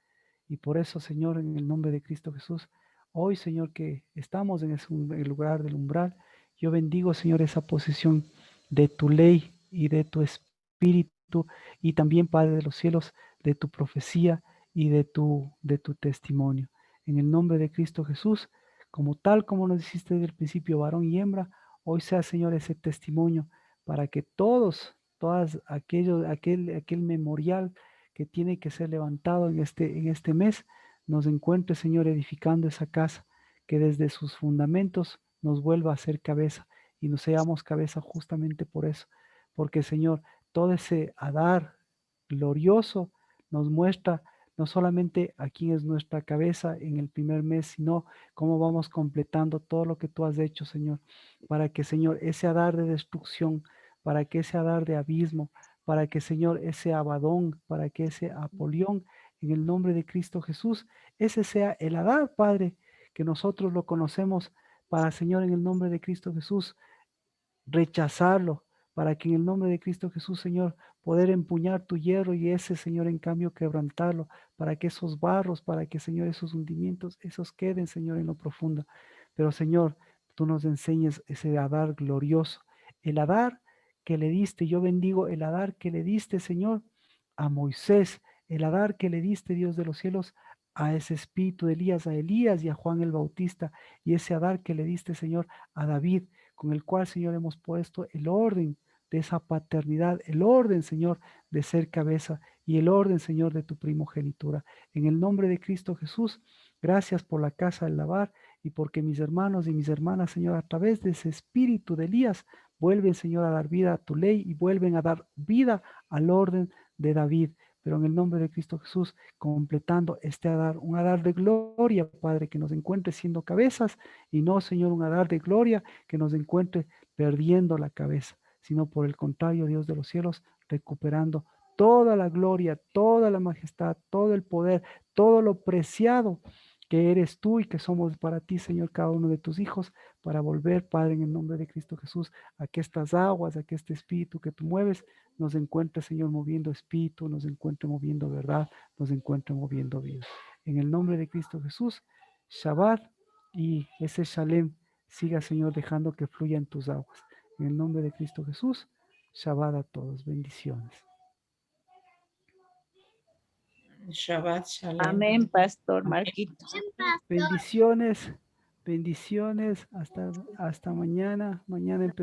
Y por eso, Señor, en el nombre de Cristo Jesús, hoy, Señor, que estamos en el lugar del umbral, yo bendigo, Señor, esa posición de tu ley y de tu espíritu, y también, Padre de los cielos, de tu profecía y de tu testimonio. En el nombre de Cristo Jesús, como tal como nos hiciste desde el principio, varón y hembra, hoy sea, Señor, ese testimonio para que aquel memorial que tiene que ser levantado en este mes, nos encuentre, Señor, edificando esa casa, que desde sus fundamentos nos vuelva a ser cabeza y nos seamos cabeza justamente por eso, porque, Señor, todo ese Adar glorioso nos muestra no solamente a quién es nuestra cabeza en el primer mes, sino cómo vamos completando todo lo que tú has hecho, Señor, para que, Señor, ese Adar de destrucción, para que ese Adar de abismo, para que, Señor, ese Abadón, para que ese Apolión, en el nombre de Cristo Jesús, ese sea el Adar, Padre, que nosotros lo conocemos para, Señor, en el nombre de Cristo Jesús, rechazarlo, para que en el nombre de Cristo Jesús, Señor, poder empuñar tu hierro y ese, Señor, en cambio quebrantarlo, para que esos barros, para que, Señor, esos hundimientos, esos queden, Señor, en lo profundo. Pero, Señor, tú nos enseñes ese Adar glorioso, el Adar que le diste, yo bendigo el Adar que le diste, Señor, a Moisés, el Adar que le diste, Dios de los cielos, a ese espíritu de Elías, a Elías y a Juan el Bautista, y ese Adar que le diste, Señor, a David, con el cual, Señor, hemos puesto el orden de esa paternidad, el orden, Señor, de ser cabeza y el orden, Señor, de tu primogenitura. En el nombre de Cristo Jesús, gracias por la casa del lavar y porque mis hermanos y mis hermanas, Señor, a través de ese espíritu de Elías, vuelven, Señor, a dar vida a tu ley y vuelven a dar vida al orden de David. Pero en el nombre de Cristo Jesús, completando este Adar, un Adar de gloria, Padre, que nos encuentre siendo cabezas y no, Señor, un Adar de gloria que nos encuentre perdiendo la cabeza, sino por el contrario, Dios de los cielos, recuperando toda la gloria, toda la majestad, todo el poder, todo lo preciado que eres tú y que somos para ti, Señor, cada uno de tus hijos, para volver, Padre, en el nombre de Cristo Jesús, a que estas aguas, a que este espíritu que tú mueves, nos encuentre, Señor, moviendo espíritu, nos encuentre moviendo verdad, nos encuentre moviendo vida. En el nombre de Cristo Jesús, Shabbat y ese Shalem siga, Señor, dejando que fluya en tus aguas. En el nombre de Cristo Jesús, Shabbat a todos. Bendiciones. Shabbat Shalom. Amén, Pastor Marquito. Bendiciones, bendiciones. Hasta mañana. Mañana empezamos.